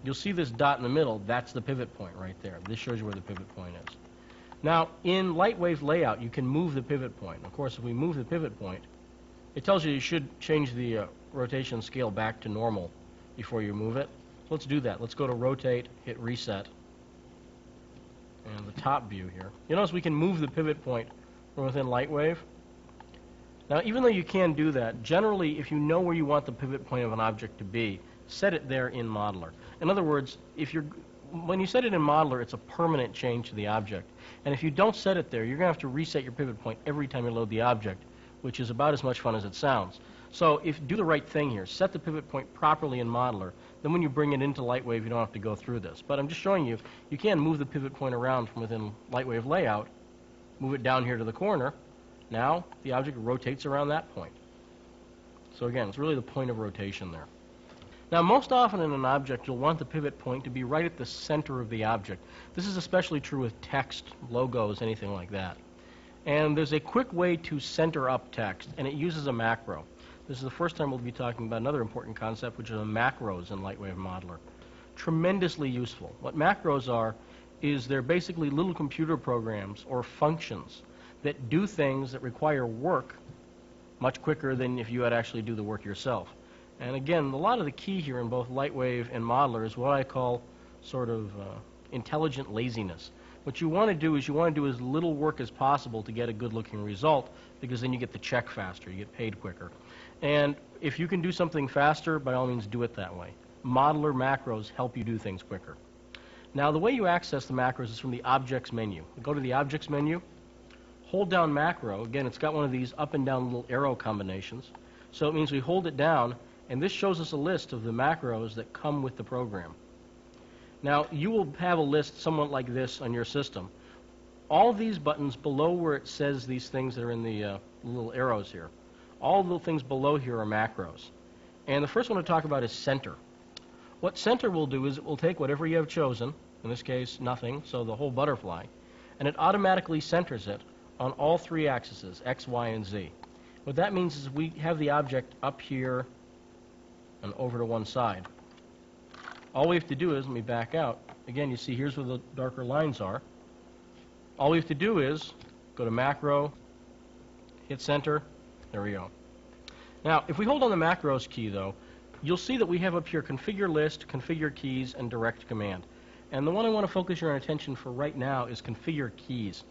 You'll see this dot in the middle, that's the pivot point right there. This shows you where the pivot point is. Now, in Lightwave layout, you can move the pivot point. Of course, if we move the pivot point, it tells you should change the rotation scale back to normal before you move it. So let's do that. Let's go to rotate, hit reset, and the top view here. You notice we can move the pivot point from within Lightwave. Now, even though you can do that, generally, if you know where you want the pivot point of an object to be, set it there in Modeler. In other words, when you set it in Modeler, it's a permanent change to the object. And if you don't set it there, you're going to have to reset your pivot point every time you load the object, which is about as much fun as it sounds. So do the right thing here. Set the pivot point properly in Modeler. Then when you bring it into Lightwave, you don't have to go through this. But I'm just showing you, you can move the pivot point around from within Lightwave layout, move it down here to the corner. Now the object rotates around that point. So again, it's really the point of rotation there. Now, most often in an object, you'll want the pivot point to be right at the center of the object. This is especially true with text, logos, anything like that. And there's a quick way to center up text, and it uses a macro. This is the first time we'll be talking about another important concept, which are the macros in Lightwave Modeler. Tremendously useful. What macros are is they're basically little computer programs or functions that do things that require work much quicker than if you had actually do the work yourself. And again, a lot of the key here in both Lightwave and Modeler is what I call sort of intelligent laziness. What you want to do is you want to do as little work as possible to get a good-looking result, because then you get the check faster, you get paid quicker. And if you can do something faster, by all means do it that way. Modeler macros help you do things quicker. Now, the way you access the macros is from the Objects menu. Go to the Objects menu, hold down Macro. Again, it's got one of these up and down little arrow combinations. So it means we hold it down, and this shows us a list of the macros that come with the program. Now, you will have a list somewhat like this on your system. All these buttons below where it says these things that are in the little arrows here, all the things below here are macros. And the first one to talk about is center. What center will do is it will take whatever you have chosen, in this case nothing, so the whole butterfly, and it automatically centers it on all three axes, X, Y, and Z. What that means is we have the object up here and over to one side. All we have to do is, let me back out. Again, you see here's where the darker lines are. All we have to do is go to Macro, hit Center, there we go. Now, if we hold on the Macros key, though, you'll see that we have up here Configure List, Configure Keys, and Direct Command. And the one I want to focus your attention for right now is Configure Keys.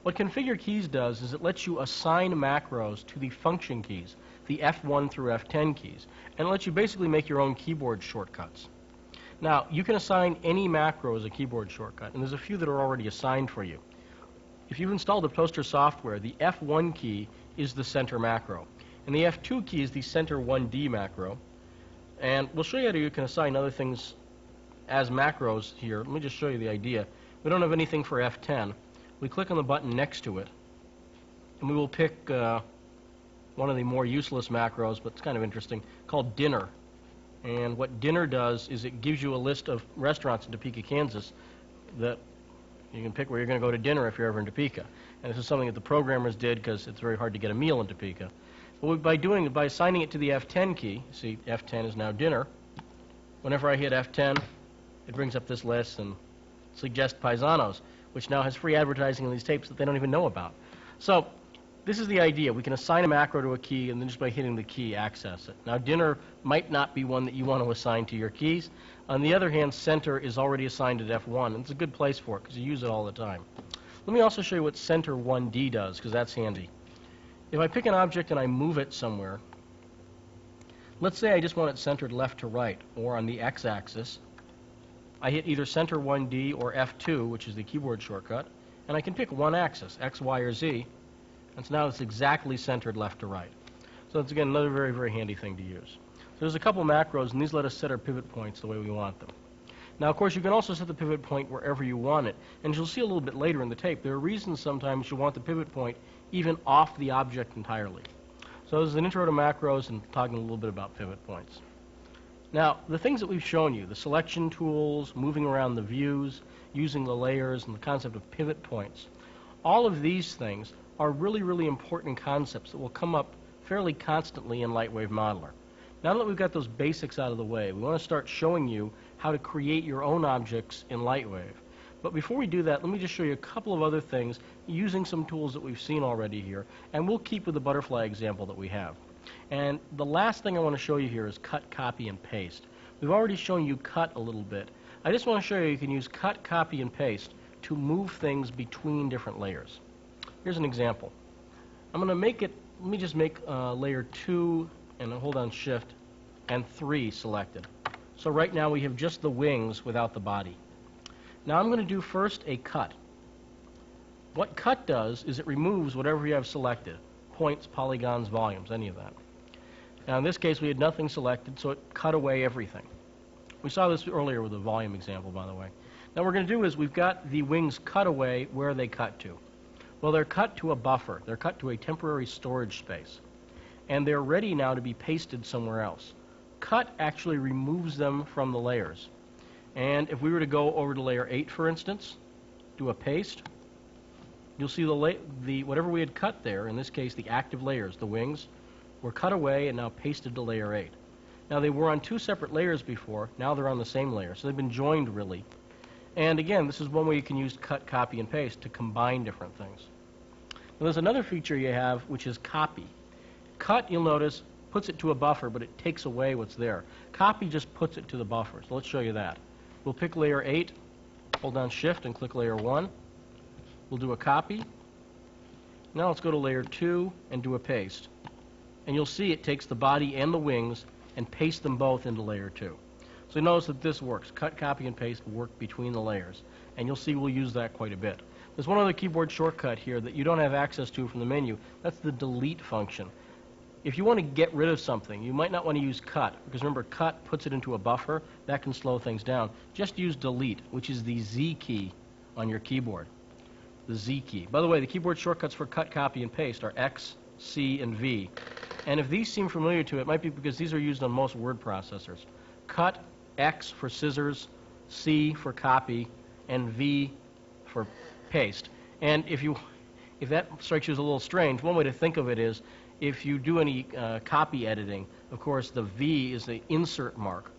What Configure Keys does is it lets you assign macros to the function keys, the F1 through F10 keys, and it lets you basically make your own keyboard shortcuts. Now, you can assign any macro as a keyboard shortcut, and there's a few that are already assigned for you. If you've installed the Toaster software, the F1 key is the center macro, and the F2 key is the center 1D macro. And we'll show you how you can assign other things as macros here. Let me just show you the idea. We don't have anything for F10. We click on the button next to it, and we will pick one of the more useless macros, but it's kind of interesting, called Dinner. And what Dinner does is it gives you a list of restaurants in Topeka, Kansas that you can pick where you're going to go to dinner if you're ever in Topeka. And this is something that the programmers did because it's very hard to get a meal in Topeka. Well, by assigning it to the F10 key, see F10 is now dinner. Whenever I hit F10, it brings up this list and suggests paisanos, which now has free advertising on these tapes that they don't even know about. So this is the idea. We can assign a macro to a key and then just by hitting the key access it. Now dinner might not be one that you want to assign to your keys. On the other hand, center is already assigned at F1, and it's a good place for it because you use it all the time. Let me also show you what center 1D does, because that's handy. If I pick an object and I move it somewhere, let's say I just want it centered left to right, or on the x-axis, I hit either center 1D or F2, which is the keyboard shortcut, and I can pick one axis, X, Y, or Z, and so now it's exactly centered left to right. So that's, again, another very, very handy thing to use. So there's a couple macros, and these let us set our pivot points the way we want them. Now, of course, you can also set the pivot point wherever you want it. And as you'll see a little bit later in the tape, there are reasons sometimes you want the pivot point even off the object entirely. So this is an intro to macros and talking a little bit about pivot points. Now, the things that we've shown you, the selection tools, moving around the views, using the layers, and the concept of pivot points, all of these things are really, really important concepts that will come up fairly constantly in Lightwave Modeler. Now that we've got those basics out of the way, we want to start showing you how to create your own objects in Lightwave. But before we do that, let me just show you a couple of other things using some tools that we've seen already here, and we'll keep with the butterfly example that we have. And the last thing I want to show you here is cut, copy, and paste. We've already shown you cut a little bit. I just want to show you can use cut, copy, and paste to move things between different layers. Here's an example. I'm going to make it, let me just make layer 2 and hold on Shift and 3 selected. So right now we have just the wings without the body. Now I'm going to do first a cut. What cut does is it removes whatever you have selected, points, polygons, volumes, any of that. Now in this case we had nothing selected, so it cut away everything. We saw this earlier with the volume example, by the way. Now what we're going to do is we've got the wings cut away. Where are they cut to? Well, they're cut to a buffer. They're cut to a temporary storage space. And they're ready now to be pasted somewhere else. Cut actually removes them from the layers. And if we were to go over to layer 8, for instance, do a paste, you'll see the whatever we had cut there, in this case the active layers, the wings, were cut away and now pasted to layer 8. Now they were on 2 separate layers before, now they're on the same layer, so they've been joined really. And again, this is one way you can use cut, copy, and paste to combine different things. Now there's another feature you have, which is copy. Cut, you'll notice, puts it to a buffer, but it takes away what's there. Copy just puts it to the buffer. So let's show you that. We'll pick layer 8, hold down Shift and click layer 1. We'll do a copy. Now let's go to layer 2 and do a paste. And you'll see it takes the body and the wings and paste them both into layer 2. So notice that this works. Cut, copy, and paste work between the layers. And you'll see we'll use that quite a bit. There's one other keyboard shortcut here that you don't have access to from the menu. That's the delete function. If you want to get rid of something, you might not want to use cut, because remember, cut puts it into a buffer. That can slow things down. Just use delete, which is the Z key on your keyboard. The Z key. By the way, the keyboard shortcuts for cut, copy, and paste are X, C, and V. And if these seem familiar to you, it might be because these are used on most word processors. Cut, X for scissors, C for copy, and V for paste. And if that strikes you as a little strange, one way to think of it is if you do any copy editing, of course the V is the insert mark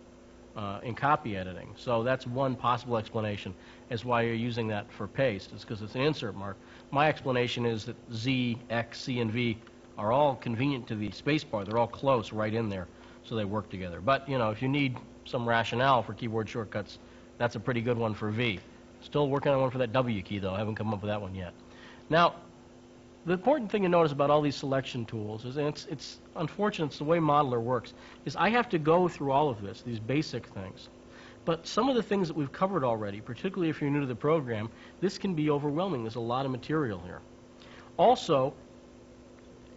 in copy editing. So that's one possible explanation as why you're using that for paste. It's because it's an insert mark. My explanation is that Z, X, C, and V are all convenient to the spacebar. They're all close right in there, so they work together. But, you know, if you need some rationale for keyboard shortcuts, that's a pretty good one for V. Still working on one for that W key, though. I haven't come up with that one yet. Now, the important thing to notice about all these selection tools is, and it's unfortunate, it's the way Modeler works, is I have to go through all of this, these basic things. But some of the things that we've covered already, particularly if you're new to the program, this can be overwhelming. There's a lot of material here. Also,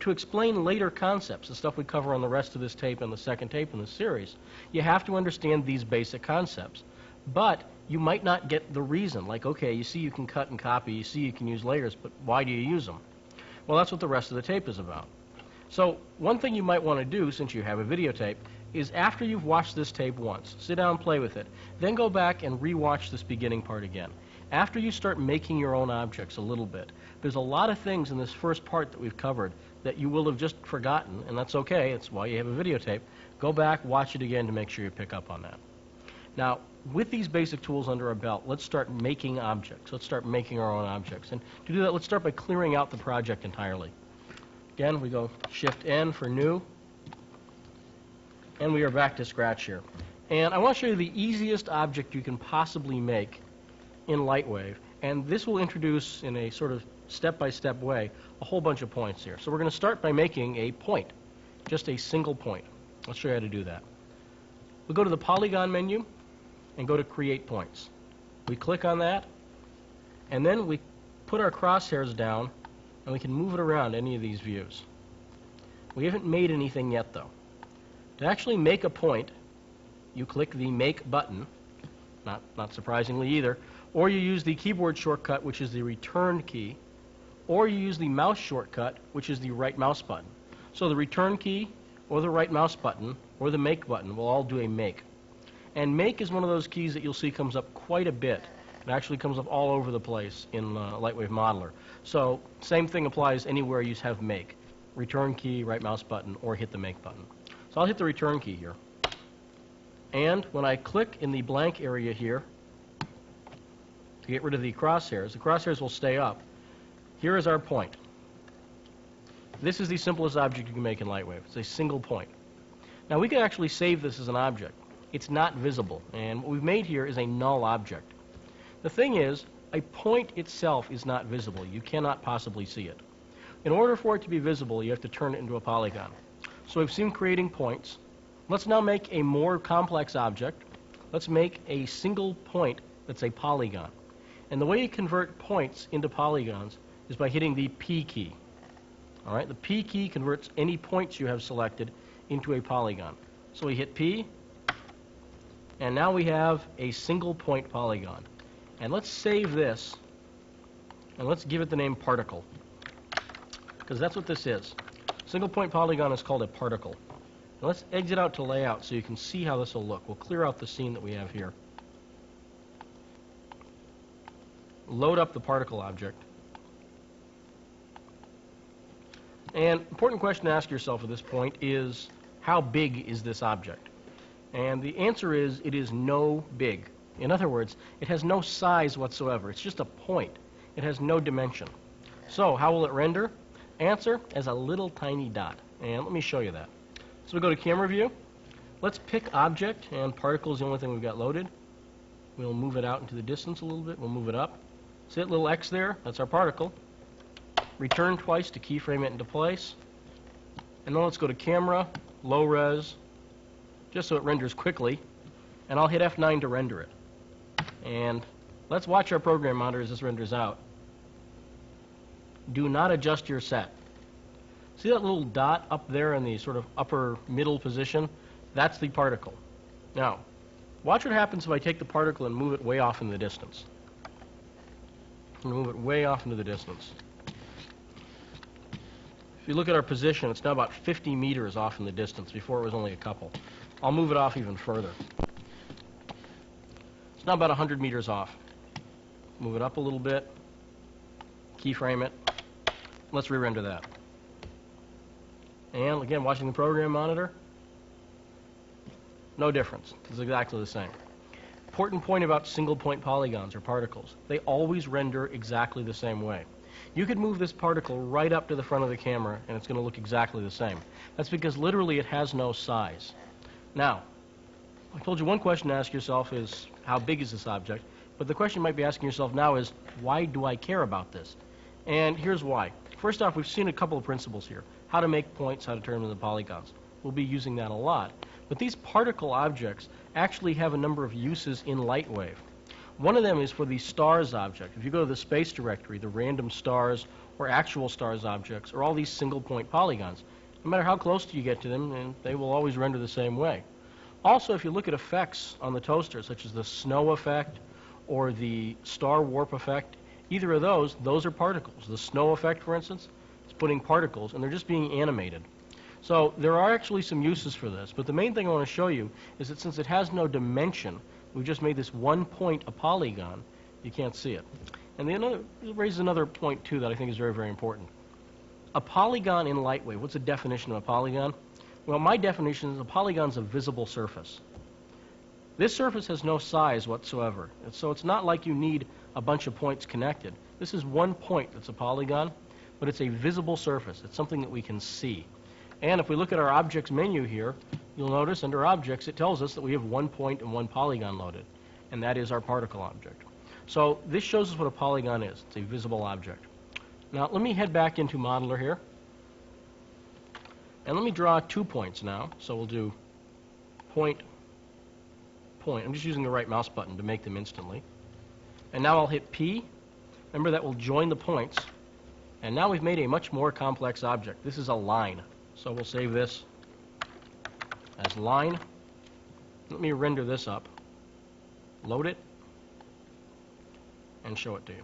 to explain later concepts, the stuff we cover on the rest of this tape and the second tape in the series, you have to understand these basic concepts. But you might not get the reason. Like, okay, you see you can cut and copy, you see you can use layers, but why do you use them? Well, that's what the rest of the tape is about. So one thing you might want to do, since you have a videotape, is after you've watched this tape once, sit down, play with it, then go back and re-watch this beginning part again. After you start making your own objects a little bit, there's a lot of things in this first part that we've covered that you will have just forgotten, and that's okay. It's why you have a videotape. Go back, watch it again to make sure you pick up on that. Now, with these basic tools under our belt, let's start making objects. Let's start making our own objects. And to do that, let's start by clearing out the project entirely. Again, we go Shift-N for New, and we are back to scratch here. And I want to show you the easiest object you can possibly make in Lightwave, and this will introduce, in a sort of step-by-step way, a whole bunch of points here. So we're going to start by making a point, just a single point. Let's show you how to do that. We'll go to the Polygon menu and go to Create Points. We click on that, and then we put our crosshairs down, and we can move it around any of these views. We haven't made anything yet, though. To actually make a point, you click the Make button, not surprisingly either, or you use the keyboard shortcut, which is the Return key, or you use the mouse shortcut, which is the right mouse button. So the Return key, or the right mouse button, or the Make button will all do a make. And Make is one of those keys that you'll see comes up quite a bit. It actually comes up all over the place in Lightwave Modeler. So same thing applies anywhere you have Make. Return key, right mouse button, or hit the Make button. So I'll hit the Return key here. And when I click in the blank area here to get rid of the crosshairs will stay up. Here is our point. This is the simplest object you can make in Lightwave. It's a single point. Now we can actually save this as an object. It's not visible, and what we've made here is a null object. The thing is, a point itself is not visible. You cannot possibly see it. In order for it to be visible, you have to turn it into a polygon. So we've seen creating points. Let's now make a more complex object. Let's make a single point that's a polygon. And the way you convert points into polygons is by hitting the P key. All right, the P key converts any points you have selected into a polygon. So we hit P, and now we have a single point polygon. And let's save this, and let's give it the name particle, because that's what this is. Single point polygon is called a particle. Now let's exit out to layout so you can see how this will look. We'll clear out the scene that we have here. Load up the particle object. And important question to ask yourself at this point is, how big is this object? And the answer is, it is no big. In other words, it has no size whatsoever. It's just a point. It has no dimension. So how will it render? Answer, as a little tiny dot. And let me show you that. So we go to camera view. Let's pick object, and particle is the only thing we've got loaded. We'll move it out into the distance a little bit. We'll move it up. See that little X there? That's our particle. Return twice to keyframe it into place. And then let's go to camera, low res, just so it renders quickly. And I'll hit F9 to render it. And let's watch our program monitor as this renders out. Do not adjust your set. See that little dot up there in the sort of upper middle position? That's the particle. Now, watch what happens if I take the particle and move it way off in the distance. I'm going to move it way off into the distance. If you look at our position, it's now about 50 meters off in the distance. Before it was only a couple. I'll move it off even further. It's now about 100 meters off. Move it up a little bit. Keyframe it. Let's re-render that. And again, watching the program monitor, no difference. It's exactly the same. Important point about single point polygons or particles. They always render exactly the same way. You could move this particle right up to the front of the camera and it's going to look exactly the same. That's because literally it has no size. Now, I told you one question to ask yourself is, how big is this object? But the question you might be asking yourself now is, why do I care about this? And here's why. First off, we've seen a couple of principles here. How to make points, how to turn them into polygons. We'll be using that a lot. But these particle objects actually have a number of uses in Lightwave. One of them is for the stars object. If you go to the space directory, the random stars or actual stars objects are all these single point polygons. No matter how close you get to them, and they will always render the same way. Also, if you look at effects on the toaster, such as the snow effect or the star warp effect, either of those are particles. The snow effect, for instance, is putting particles, and they're just being animated. So there are actually some uses for this, but the main thing I want to show you is that since it has no dimension, we've just made this one point a polygon, you can't see it. And it raises another point, too, that I think is very, very important. A polygon in Lightwave, what's the definition of a polygon? Well, my definition is a polygon is a visible surface. This surface has no size whatsoever, and so it's not like you need a bunch of points connected. This is one point that's a polygon, but it's a visible surface. It's something that we can see. And if we look at our objects menu here, you'll notice under objects it tells us that we have 1 point and 1 polygon loaded, and that is our particle object. So this shows us what a polygon is. It's a visible object. Now let me head back into Modeler here, and let me draw 2 points now. So we'll do point, point. I'm just using the right mouse button to make them instantly. And now I'll hit P. Remember, that will join the points. And now we've made a much more complex object. This is a line. So we'll save this as line. Let me render this up, load it, and show it to you.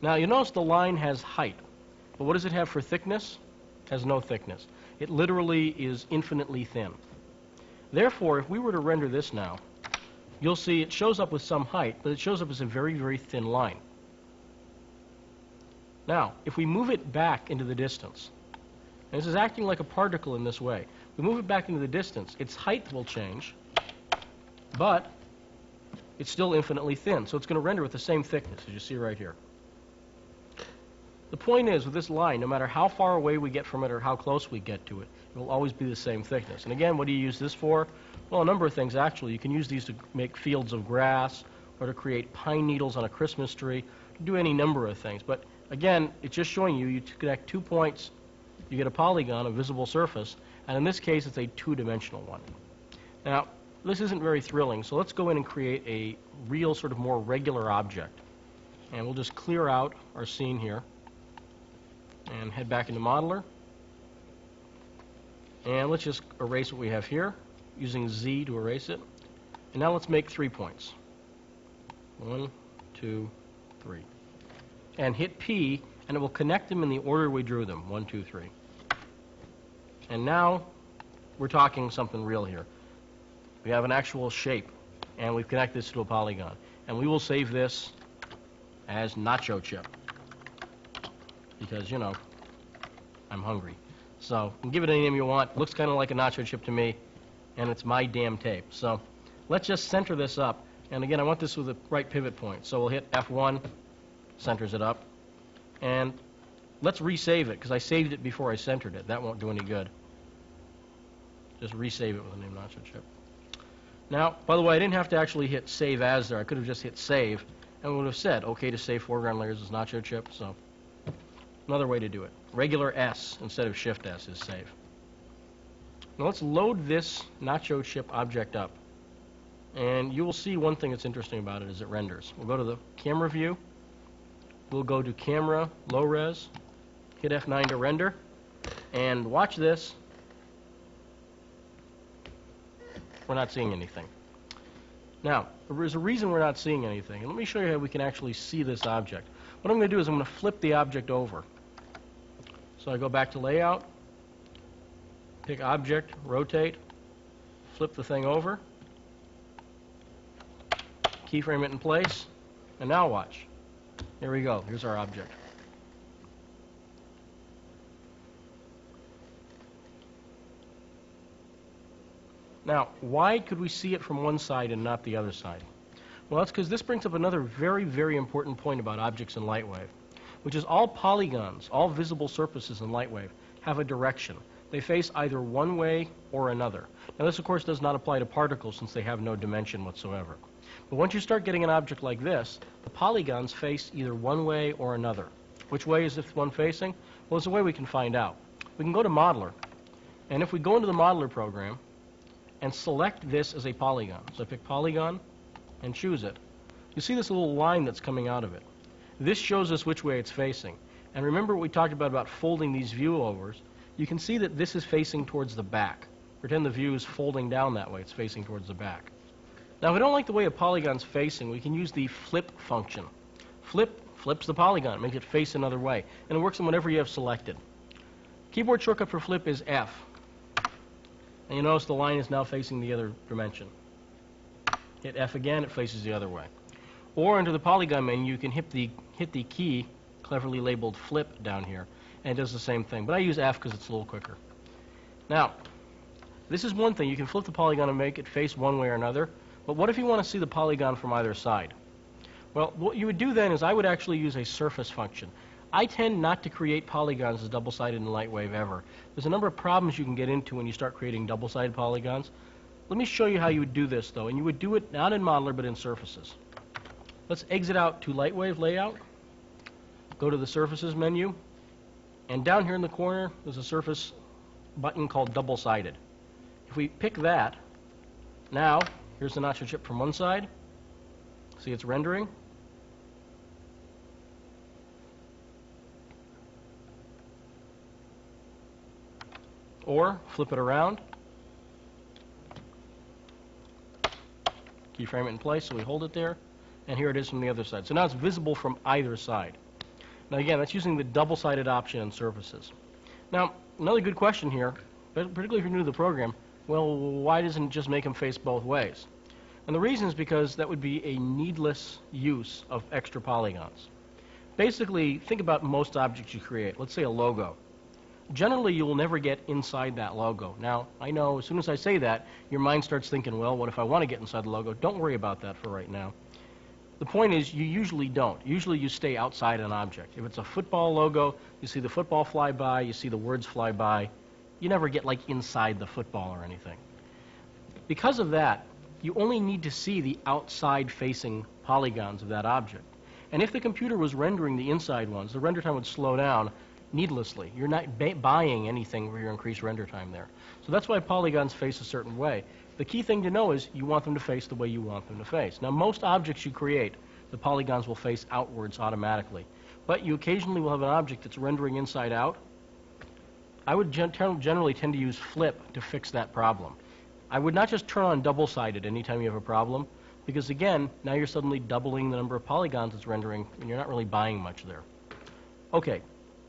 Now you notice the line has height, but what does it have for thickness? It has no thickness. It literally is infinitely thin. Therefore, if we were to render this now, you'll see it shows up with some height, but it shows up as a very, very thin line. Now, if we move it back into the distance, and this is acting like a particle in this way, we move it back into the distance, its height will change, but it's still infinitely thin, so it's going to render with the same thickness, as you see right here. The point is, with this line, no matter how far away we get from it or how close we get to it, it will always be the same thickness. And again, what do you use this for? Well, a number of things, actually. You can use these to make fields of grass, or to create pine needles on a Christmas tree, to do any number of things. But again, it's just showing you, you connect 2 points, you get a polygon, a visible surface, and in this case, it's a 2-dimensional one. Now, this isn't very thrilling, so let's go in and create a real, sort of more regular object. And we'll just clear out our scene here, and head back into Modeler. And let's just erase what we have here, using Z to erase it. And now let's make 3 points. 1, 2, 3. And hit P, and it will connect them in the order we drew them, 1, 2, 3. And now we're talking something real here. We have an actual shape, and we've connected this to a polygon. And we will save this as nacho chip, because, you know, I'm hungry. So you can give it any name you want. Looks kind of like a nacho chip to me, and it's my damn tape. So let's just center this up. And again, I want this with the right pivot point. So we'll hit F1, centers it up. And let's resave it, because I saved it before I centered it. That won't do any good. Just resave it with the name nacho chip. Now, by the way, I didn't have to actually hit save as there. I could have just hit save, and would have said, OK to save foreground layers as nacho chip. So another way to do it. Regular S instead of Shift S is save. Now let's load this nacho chip object up. And you will see one thing that's interesting about it as it renders. We'll go to the camera view. We'll go to camera, low res, hit F9 to render, and watch this. We're not seeing anything. Now, there's a reason we're not seeing anything, and let me show you how we can actually see this object. What I'm going to do is I'm going to flip the object over. So I go back to layout, pick object, rotate, flip the thing over, keyframe it in place, and now watch. Here we go. Here's our object. Now, why could we see it from one side and not the other side? Well, that's because this brings up another very, very important point about objects in Lightwave, which is all polygons, all visible surfaces in Lightwave, have a direction. They face either one way or another. Now, this, of course, does not apply to particles since they have no dimension whatsoever. But once you start getting an object like this, the polygons face either one way or another. Which way is this one facing? Well, there's a way we can find out. We can go to Modeler, and if we go into the Modeler program and select this as a polygon, so I pick polygon and choose it, you see this little line that's coming out of it. This shows us which way it's facing. And remember what we talked about folding these view overs. You can see that this is facing towards the back. Pretend the view is folding down that way. It's facing towards the back. Now, if we don't like the way a polygon's facing, we can use the flip function. Flip flips the polygon, makes it face another way. And it works on whatever you have selected. Keyboard shortcut for flip is F. And you notice the line is now facing the other dimension. Hit F again, it faces the other way. Or under the polygon menu, you can hit the key, cleverly labeled flip down here, and it does the same thing. But I use F because it's a little quicker. Now, this is one thing. You can flip the polygon and make it face one way or another. But what if you want to see the polygon from either side? Well, what you would do then is I would actually use a surface function. I tend not to create polygons as double-sided in Lightwave ever. There's a number of problems you can get into when you start creating double-sided polygons. Let me show you how you would do this, though, and you would do it not in Modeler but in Surfaces. Let's exit out to Lightwave Layout, go to the Surfaces menu, and down here in the corner there's a surface button called double-sided. If we pick that, now here's the nacho chip from one side. See, it's rendering. Or flip it around. Keyframe it in place so we hold it there. And here it is from the other side. So now it's visible from either side. Now again, that's using the double-sided option in Surfaces. Now, another good question here, particularly if you're new to the program, well, why doesn't it just make them face both ways? And the reason is because that would be a needless use of extra polygons. Basically, think about most objects you create. Let's say a logo. Generally, you will never get inside that logo. Now, I know as soon as I say that, your mind starts thinking, well, what if I want to get inside the logo? Don't worry about that for right now. The point is, you usually don't. Usually you stay outside an object. If it's a football logo, you see the football fly by, you see the words fly by. You never get like inside the football or anything. Because of that, you only need to see the outside-facing polygons of that object. And if the computer was rendering the inside ones, the render time would slow down needlessly. You're not buying anything for your increased render time there. So that's why polygons face a certain way. The key thing to know is you want them to face the way you want them to face. Now, most objects you create, the polygons will face outwards automatically. But you occasionally will have an object that's rendering inside out. I would generally tend to use flip to fix that problem. I would not just turn on double-sided anytime you have a problem, because again, now you're suddenly doubling the number of polygons it's rendering, and you're not really buying much there. Okay,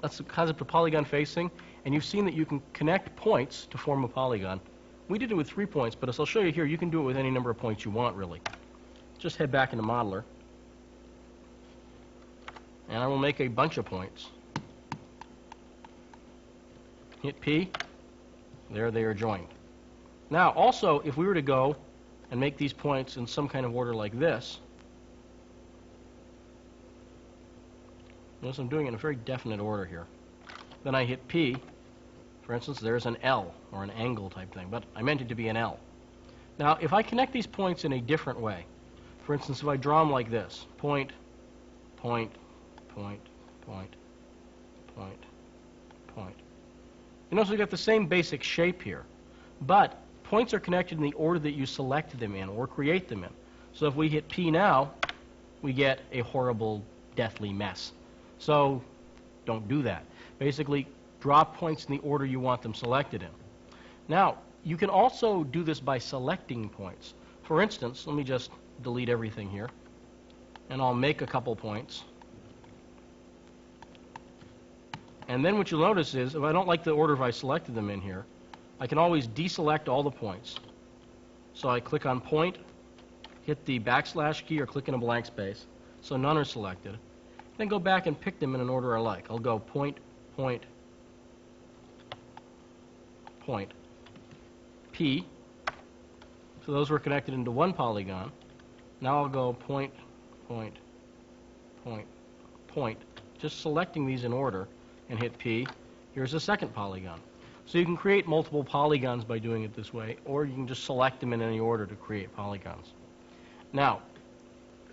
that's the concept of polygon facing, and you've seen that you can connect points to form a polygon. We did it with 3 points, but as I'll show you here, you can do it with any number of points you want, really. Just head back into Modeler, and I will make a bunch of points. Hit P. There they are joined. Now, also, if we were to go and make these points in some kind of order like this, notice I'm doing it in a very definite order here. Then I hit P. For instance, there's an L, or an angle type thing, but I meant it to be an L. Now, if I connect these points in a different way, for instance, if I draw them like this, point, point, point, point, point, point. You notice we've got the same basic shape here, but points are connected in the order that you select them in or create them in. So if we hit P now, we get a horrible, deathly mess. So don't do that. Basically, draw points in the order you want them selected in. Now, you can also do this by selecting points. For instance, let me just delete everything here, and I'll make a couple points. And then what you'll notice is, if I don't like the order I selected them in here, I can always deselect all the points. So I click on point, hit the backslash key, or click in a blank space, so none are selected. Then go back and pick them in an order I like. I'll go point, point, point, P. So those were connected into one polygon. Now I'll go point, point, point, point, just selecting these in order, and hit P. Here's a second polygon. So you can create multiple polygons by doing it this way, or you can just select them in any order to create polygons. Now,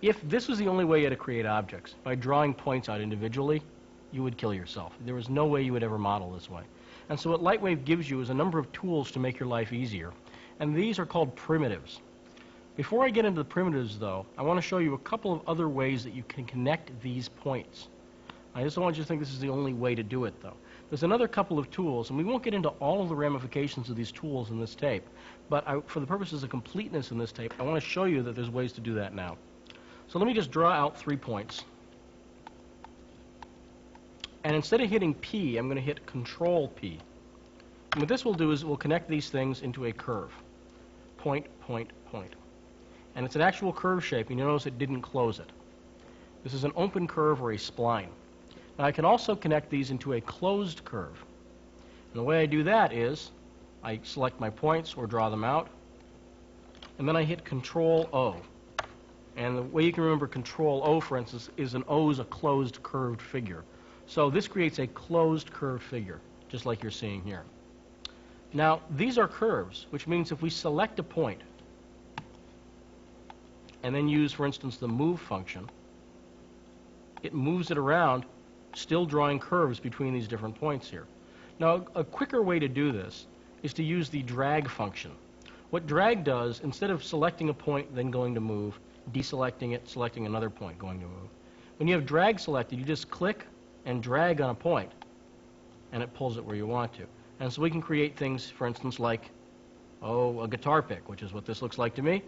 if this was the only way you had to create objects, by drawing points out individually, you would kill yourself. There was no way you would ever model this way. And so what Lightwave gives you is a number of tools to make your life easier. And these are called primitives. Before I get into the primitives, though, I want to show you a couple of other ways that you can connect these points. I just don't want you to think this is the only way to do it, though. There's another couple of tools, and we won't get into all of the ramifications of these tools in this tape, but for the purposes of completeness in this tape, I want to show you that there's ways to do that now. So let me just draw out 3 points. And instead of hitting P, I'm going to hit Control P. And what this will do is it will connect these things into a curve. Point, point, point. And it's an actual curve shape, and you notice it didn't close it. This is an open curve or a spline. Now, I can also connect these into a closed curve. And the way I do that is I select my points or draw them out, and then I hit Control O. And the way you can remember Control O, for instance, is an O is a closed curved figure. So this creates a closed curved figure, just like you're seeing here. Now, these are curves, which means if we select a point and then use, for instance, the move function, it moves it around, still drawing curves between these different points here. Now, a quicker way to do this is to use the drag function. What drag does, instead of selecting a point, then going to move, deselecting it, selecting another point, going to move. When you have drag selected, you just click and drag on a point, and it pulls it where you want to. And so we can create things, for instance, like, a guitar pick, which is what this looks like to me.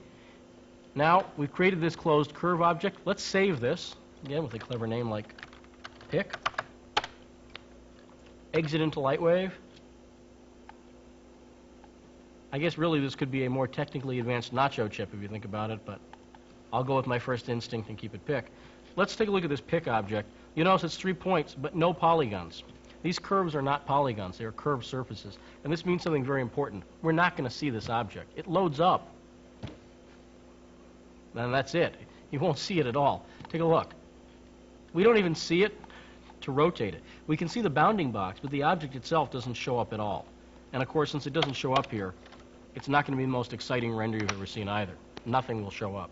Now, we've created this closed curve object. Let's save this, again, with a clever name like pick. Exit into Lightwave. I guess really this could be a more technically advanced nacho chip if you think about it, but I'll go with my first instinct and keep it pick. Let's take a look at this pick object. You notice it's 3 points, but no polygons. These curves are not polygons, they are curved surfaces. And this means something very important. We're not going to see this object. It loads up, and that's it. You won't see it at all. Take a look. We don't even see it to rotate it. We can see the bounding box, but the object itself doesn't show up at all. And of course, since it doesn't show up here, it's not going to be the most exciting render you've ever seen either. Nothing will show up.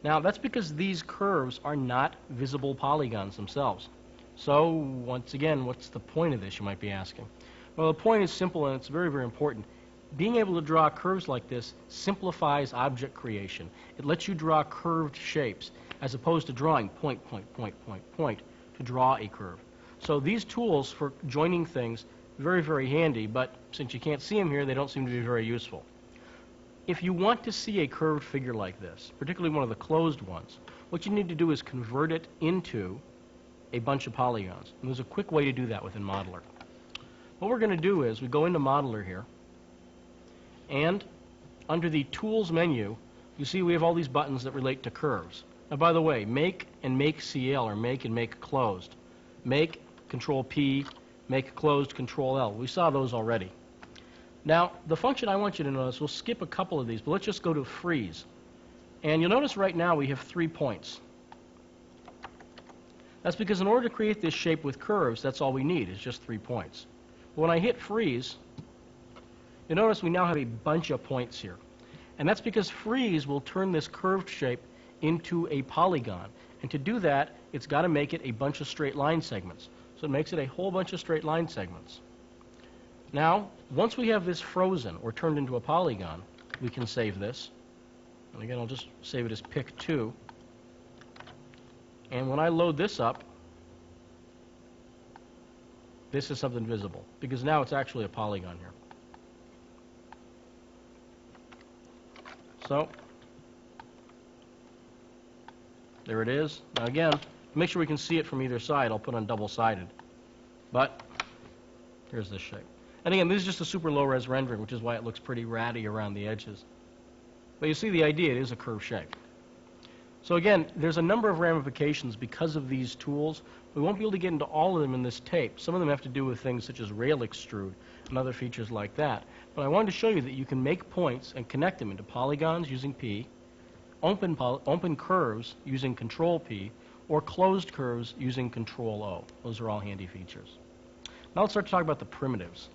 Now, that's because these curves are not visible polygons themselves. So, once again, what's the point of this, you might be asking? Well, the point is simple, and it's very, very important. Being able to draw curves like this simplifies object creation. It lets you draw curved shapes, as opposed to drawing point, point, point, point, point to draw a curve. So these tools for joining things, very, very handy, but since you can't see them here, they don't seem to be very useful. If you want to see a curved figure like this, particularly one of the closed ones, what you need to do is convert it into a bunch of polygons. And there's a quick way to do that within Modeler. What we're going to do is we go into Modeler here, and under the Tools menu, you see we have all these buttons that relate to curves. Now, by the way, Make and Make CL, or Make and Make Closed. Make, Control P, Make Closed, Control L. We saw those already. Now, the function I want you to notice, we'll skip a couple of these, but let's just go to Freeze. And you'll notice right now we have 3 points. That's because in order to create this shape with curves, that's all we need, is just 3 points. But when I hit Freeze, you'll notice we now have a bunch of points here. And that's because Freeze will turn this curved shape into a polygon. And to do that, it's got to make it a bunch of straight line segments. So it makes it a whole bunch of straight line segments. Now, once we have this frozen or turned into a polygon, we can save this. And again, I'll just save it as Pick 2. And when I load this up, this is something visible, because now it's actually a polygon here. So, there it is. Now again, to make sure we can see it from either side, I'll put on double-sided. But here's this shape. And again, this is just a super low-res rendering, which is why it looks pretty ratty around the edges. But you see the idea, it is a curved shape. So again, there's a number of ramifications because of these tools. We won't be able to get into all of them in this tape. Some of them have to do with things such as rail extrude and other features like that. But I wanted to show you that you can make points and connect them into polygons using P, open curves using Control P, or closed curves using Control O. Those are all handy features. Now let's start to talk about the primitives.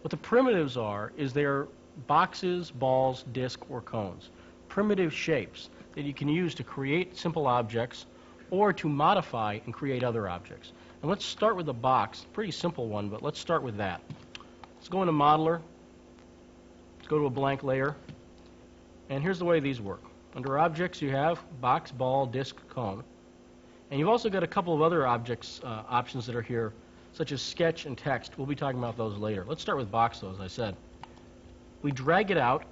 What the primitives are is they're boxes, balls, disc, or cones. Primitive shapes that you can use to create simple objects or to modify and create other objects. And let's start with a box. Pretty simple one, but let's start with that. Let's go into Modeler. Let's go to a blank layer. And here's the way these work. Under Objects, you have box, ball, disc, cone. And you've also got a couple of other objects options that are here, such as sketch and text. We'll be talking about those later. Let's start with box, though, as I said. We drag it out.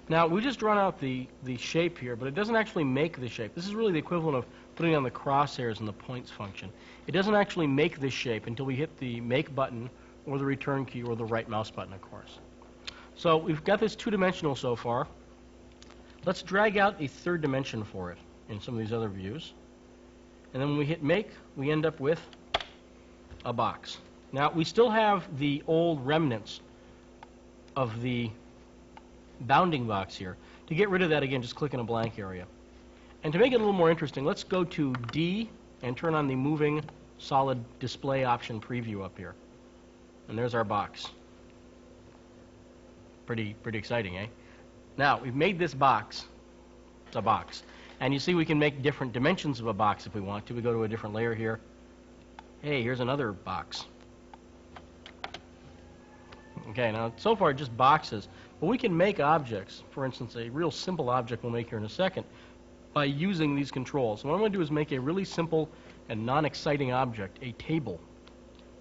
Now, we just drawn out the shape here, but it doesn't actually make the shape. This is really the equivalent of putting on the crosshairs in the points function. It doesn't actually make this shape until we hit the Make button or the Return key or the right mouse button, of course. So we've got this two-dimensional so far. Let's drag out a third dimension for it in some of these other views. And then when we hit Make, we end up with a box. Now, we still have the old remnants of the bounding box here. To get rid of that, again, just click in a blank area. And to make it a little more interesting, let's go to D and turn on the moving solid display option preview up here. And there's our box. Pretty exciting, eh? Now, we've made this box. It's a box. And you see we can make different dimensions of a box if we want to. We go to a different layer here. Hey, here's another box. Okay, now so far just boxes. But we can make objects. For instance, a real simple object we'll make here in a second by using these controls. So what I'm going to do is make a really simple and non-exciting object, a table,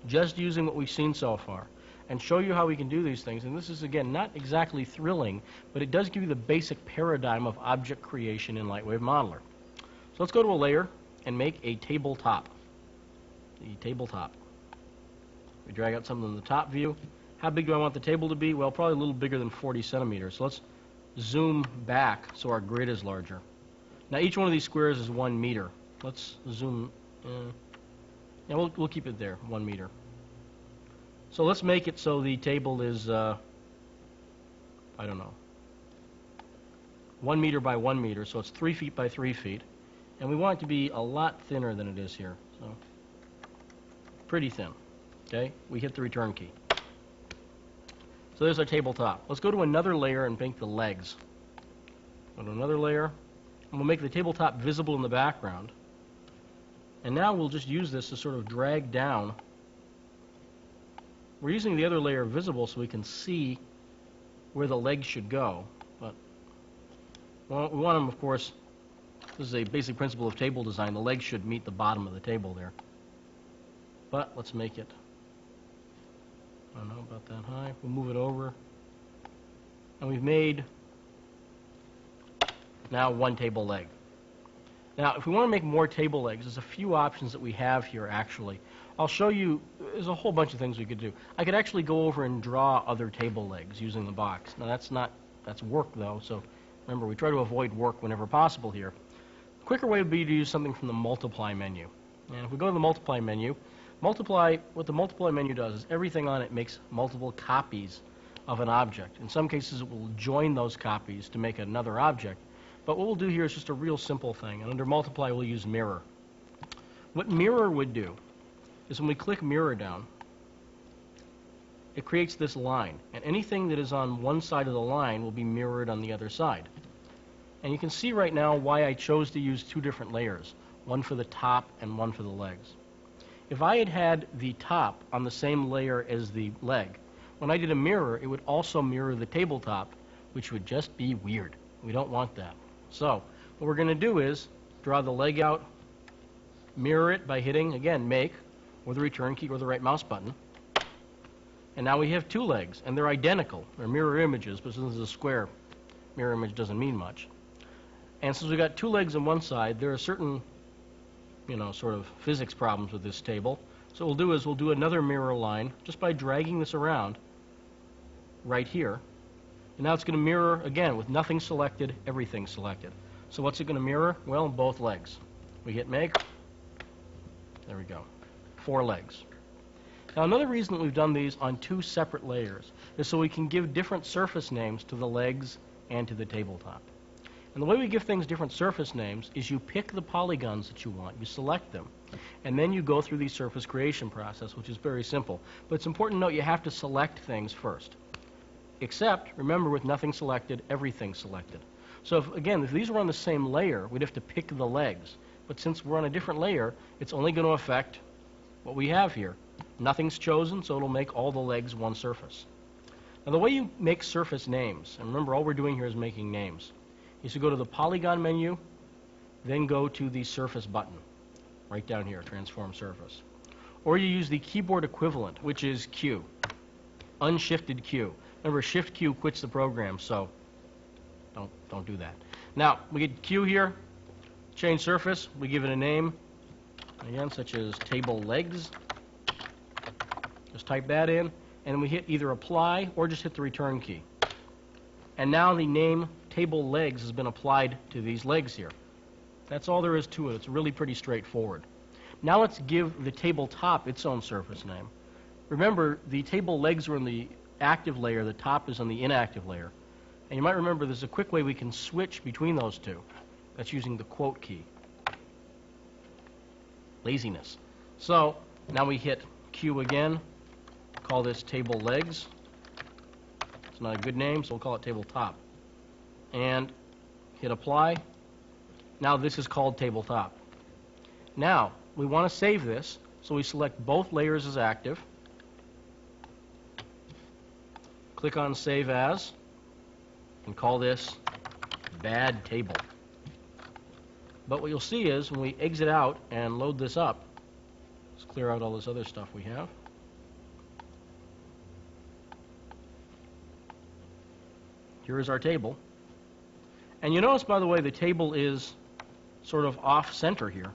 just using what we've seen so far, and show you how we can do these things. And this is, again, not exactly thrilling, but it does give you the basic paradigm of object creation in Lightwave Modeler. So let's go to a layer and make a tabletop. The tabletop. We drag out something in the top view. How big do I want the table to be? Well, probably a little bigger than 40 centimeters. So let's zoom back so our grid is larger. Now, each one of these squares is 1 meter. Let's zoom. Yeah, we'll keep it there, 1 meter. So let's make it so the table is, I don't know, 1 meter by 1 meter, so it's 3 feet by 3 feet. And we want it to be a lot thinner than it is here. So pretty thin. Okay, we hit the return key. So there's our tabletop. Let's go to another layer and make the legs. Go to another layer, and we'll make the tabletop visible in the background. And now we'll just use this to sort of drag down. We're using the other layer visible so we can see where the legs should go. But well, we want them, of course, this is a basic principle of table design. The legs should meet the bottom of the table there. But let's make it, I don't know, about that high. We'll move it over. And we've made now 1 table leg. Now, if we want to make more table legs, there's a few options that we have here, actually. I'll show you, there's a whole bunch of things we could do. I could actually go over and draw other table legs using the box. Now, that's work, though, so remember, we try to avoid work whenever possible here. The quicker way would be to use something from the multiply menu. And if we go to the multiply menu, what the multiply menu does is everything on it makes multiple copies of an object. In some cases, it will join those copies to make another object. But what we'll do here is just a real simple thing. And under multiply, we'll use mirror. What mirror would do is when we click mirror down, it creates this line. And anything that is on one side of the line will be mirrored on the other side. And you can see right now why I chose to use 2 different layers, one for the top and one for the legs. If I had the top on the same layer as the leg, when I did a mirror, it would also mirror the tabletop, which would just be weird. We don't want that. So what we're going to do is draw the leg out, mirror it by hitting, again, make, or the return key, or the right mouse button. And now we have 2 legs, and they're identical. They're mirror images, but since this is a square, mirror image doesn't mean much. And since we've got 2 legs on one side, there are certain, sort of physics problems with this table. So what we'll do is we'll do another mirror line just by dragging this around right here. And now it's going to mirror, again, with nothing selected, everything selected. So what's it going to mirror? Well, both legs. We hit make. There we go. 4 legs. Now, another reason that we've done these on 2 separate layers is so we can give different surface names to the legs and to the tabletop. And the way we give things different surface names is you pick the polygons that you want, you select them, and then you go through the surface creation process, which is very simple. But it's important to note you have to select things first. Except, remember, with nothing selected, everything's selected. So, if these were on the same layer, we'd have to pick the legs. But since we're on a different layer, it's only going to affect what we have here. Nothing's chosen, so it'll make all the legs one surface. Now, the way you make surface names, and remember, all we're doing here is making names, is to go to the polygon menu, then go to the surface button, right down here, transform surface. Or you use the keyboard equivalent, which is Q, unshifted Q. Remember, Shift Q quits the program, so don't do that. Now, we get Q here, change surface, we give it a name, again, such as table legs. Just type that in, and then we hit either apply or just hit the return key. And now the name table legs has been applied to these legs here. That's all there is to it. It's really pretty straightforward. Now let's give the tabletop its own surface name. Remember, the table legs are in the active layer, the top is on the inactive layer. And you might remember there's a quick way we can switch between those two. That's using the quote key. Laziness. So now we hit Q again, call this table legs. It's not a good name, so we'll call it tabletop. And hit apply. Now this is called tabletop. Now we want to save this, so we select both layers as active. Click on Save As, and call this Bad Table. But what you'll see is when we exit out and load this up, let's clear out all this other stuff we have. Here is our table. And you notice, by the way, the table is sort of off-center here.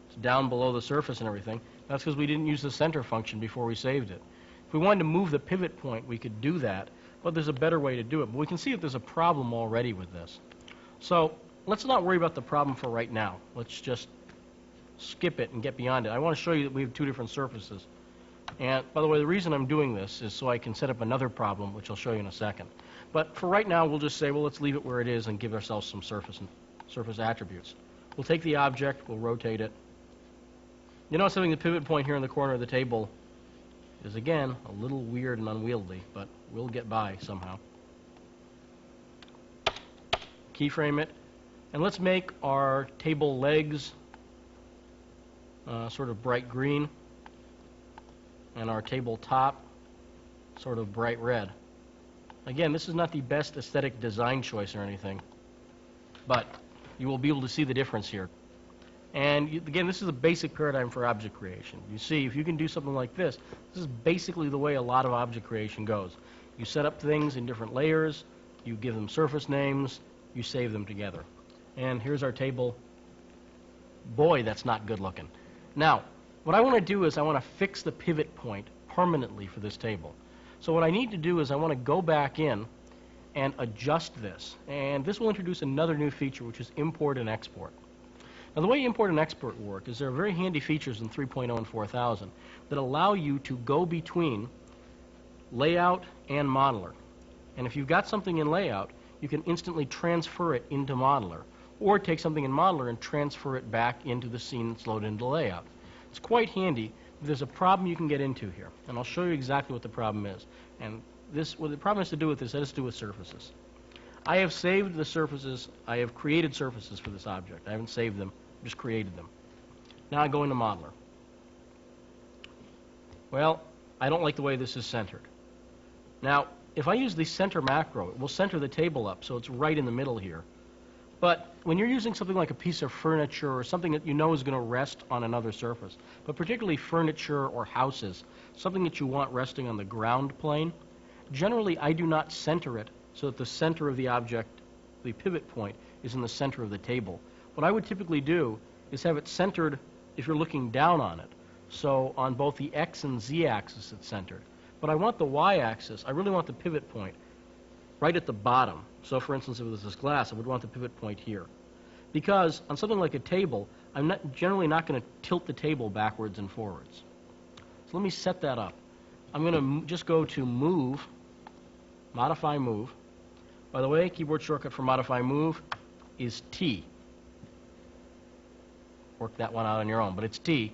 It's down below the surface and everything. That's because we didn't use the center function before we saved it. If we wanted to move the pivot point, we could do that, but there's a better way to do it. But we can see that there's a problem already with this. So let's not worry about the problem for right now. Let's just skip it and get beyond it. I want to show you that we have two different surfaces. And by the way, the reason I'm doing this is so I can set up another problem, which I'll show you in a second. But for right now, we'll just say, well, let's leave it where it is and give ourselves some surface attributes. We'll take the object, we'll rotate it. You notice having the pivot point here in the corner of the table is, again, a little weird and unwieldy, but we'll get by somehow. Keyframe it. And let's make our table legs sort of bright green, and our table top sort of bright red. Again, this is not the best aesthetic design choice or anything, but you will be able to see the difference here. And again, this is a basic paradigm for object creation. You see, if you can do something like this, this is basically the way a lot of object creation goes. You set up things in different layers, you give them surface names, you save them together. And here's our table. Boy, that's not good looking. Now, what I want to do is I want to fix the pivot point permanently for this table. So what I need to do is I want to go back in and adjust this. And this will introduce another new feature, which is import and export. Now, the way import and export work is there are very handy features in 3.0 and 4000 that allow you to go between layout and modeler. And if you've got something in layout, you can instantly transfer it into modeler, or take something in modeler and transfer it back into the scene that's loaded into layout. It's quite handy. There's a problem you can get into here, and I'll show you exactly what the problem is. And what the problem has to do with this has to do with surfaces. I have saved the surfaces. I have created surfaces for this object. I haven't saved them, just created them. Now I go into modeler. Well, I don't like the way this is centered. Now, if I use the center macro, it will center the table up so it's right in the middle here. But when you're using something like a piece of furniture or something that you know is going to rest on another surface, but particularly furniture or houses, something that you want resting on the ground plane, generally I do not center it so that the center of the object, the pivot point, is in the center of the table. What I would typically do is have it centered if you're looking down on it. So on both the X and Z axis it's centered. But I want the Y axis, I really want the pivot point right at the bottom. So for instance, if it was this glass, I would want the pivot point here. Because on something like a table, I'm generally not going to tilt the table backwards and forwards. So let me set that up. I'm going to just go to Move, Modify Move. By the way, keyboard shortcut for Modify Move is T. Work that one out on your own, but it's T.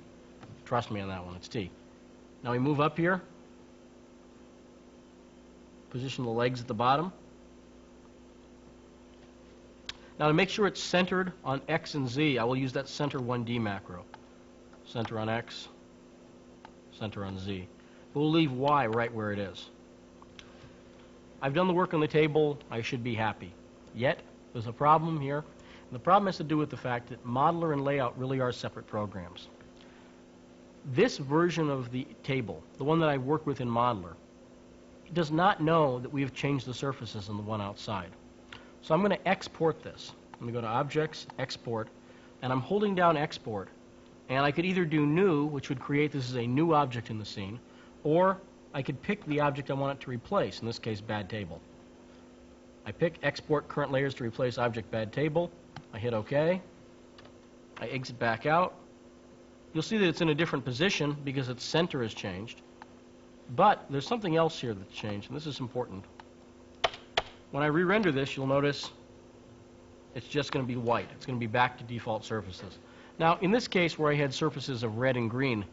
Trust me on that one, it's T. Now we move up here. Position the legs at the bottom. Now to make sure it's centered on X and Z, I will use that center 1D macro. Center on X, center on Z. We'll leave Y right where it is. I've done the work on the table. I should be happy. Yet, there's a problem here. And the problem has to do with the fact that modeler and layout really are separate programs. This version of the table, the one that I work with in modeler, does not know that we have changed the surfaces on the one outside. So I'm going to export this. I'm going to go to Objects, Export, and I'm holding down Export. And I could either do New, which would create this as a new object in the scene, or I could pick the object I want it to replace, in this case, Bad Table. I pick Export Current Layers to replace Object Bad Table. I hit OK. I exit back out. You'll see that it's in a different position because its center has changed. But there's something else here that's changed, and this is important. When I re-render this, you'll notice it's just going to be white. It's going to be back to default surfaces. Now, in this case where I had surfaces of red and green,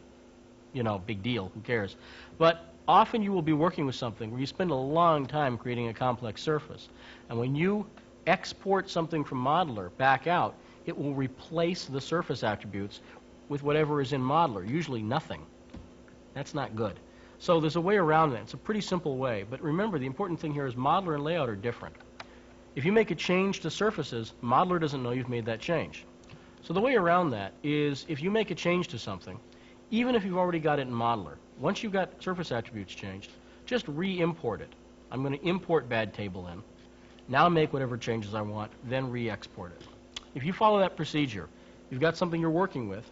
you know, big deal, who cares? But often you will be working with something where you spend a long time creating a complex surface. And when you export something from Modeler back out, it will replace the surface attributes with whatever is in Modeler, usually nothing. That's not good. So there's a way around that. It's a pretty simple way. But remember, the important thing here is Modeler and Layout are different. If you make a change to surfaces, Modeler doesn't know you've made that change. So the way around that is if you make a change to something, even if you've already got it in Modeler, once you've got surface attributes changed, just re-import it. I'm going to import bad table in, now make whatever changes I want, then re-export it. If you follow that procedure, you've got something you're working with,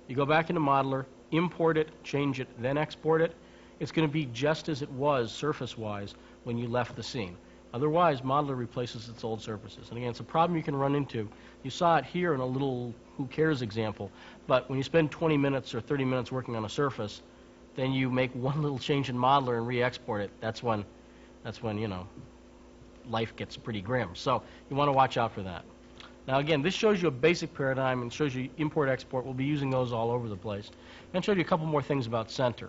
you go back into Modeler, import it, change it, then export it, it's going to be just as it was surface-wise when you left the scene. Otherwise, Modeler replaces its old surfaces. And again, it's a problem you can run into. You saw it here in a little who cares example, but when you spend 20 minutes or 30 minutes working on a surface, then you make one little change in Modeler and re-export it. That's when, you know, life gets pretty grim. So you want to watch out for that. Now again, this shows you a basic paradigm and shows you import-export. We'll be using those all over the place. And show you a couple more things about center.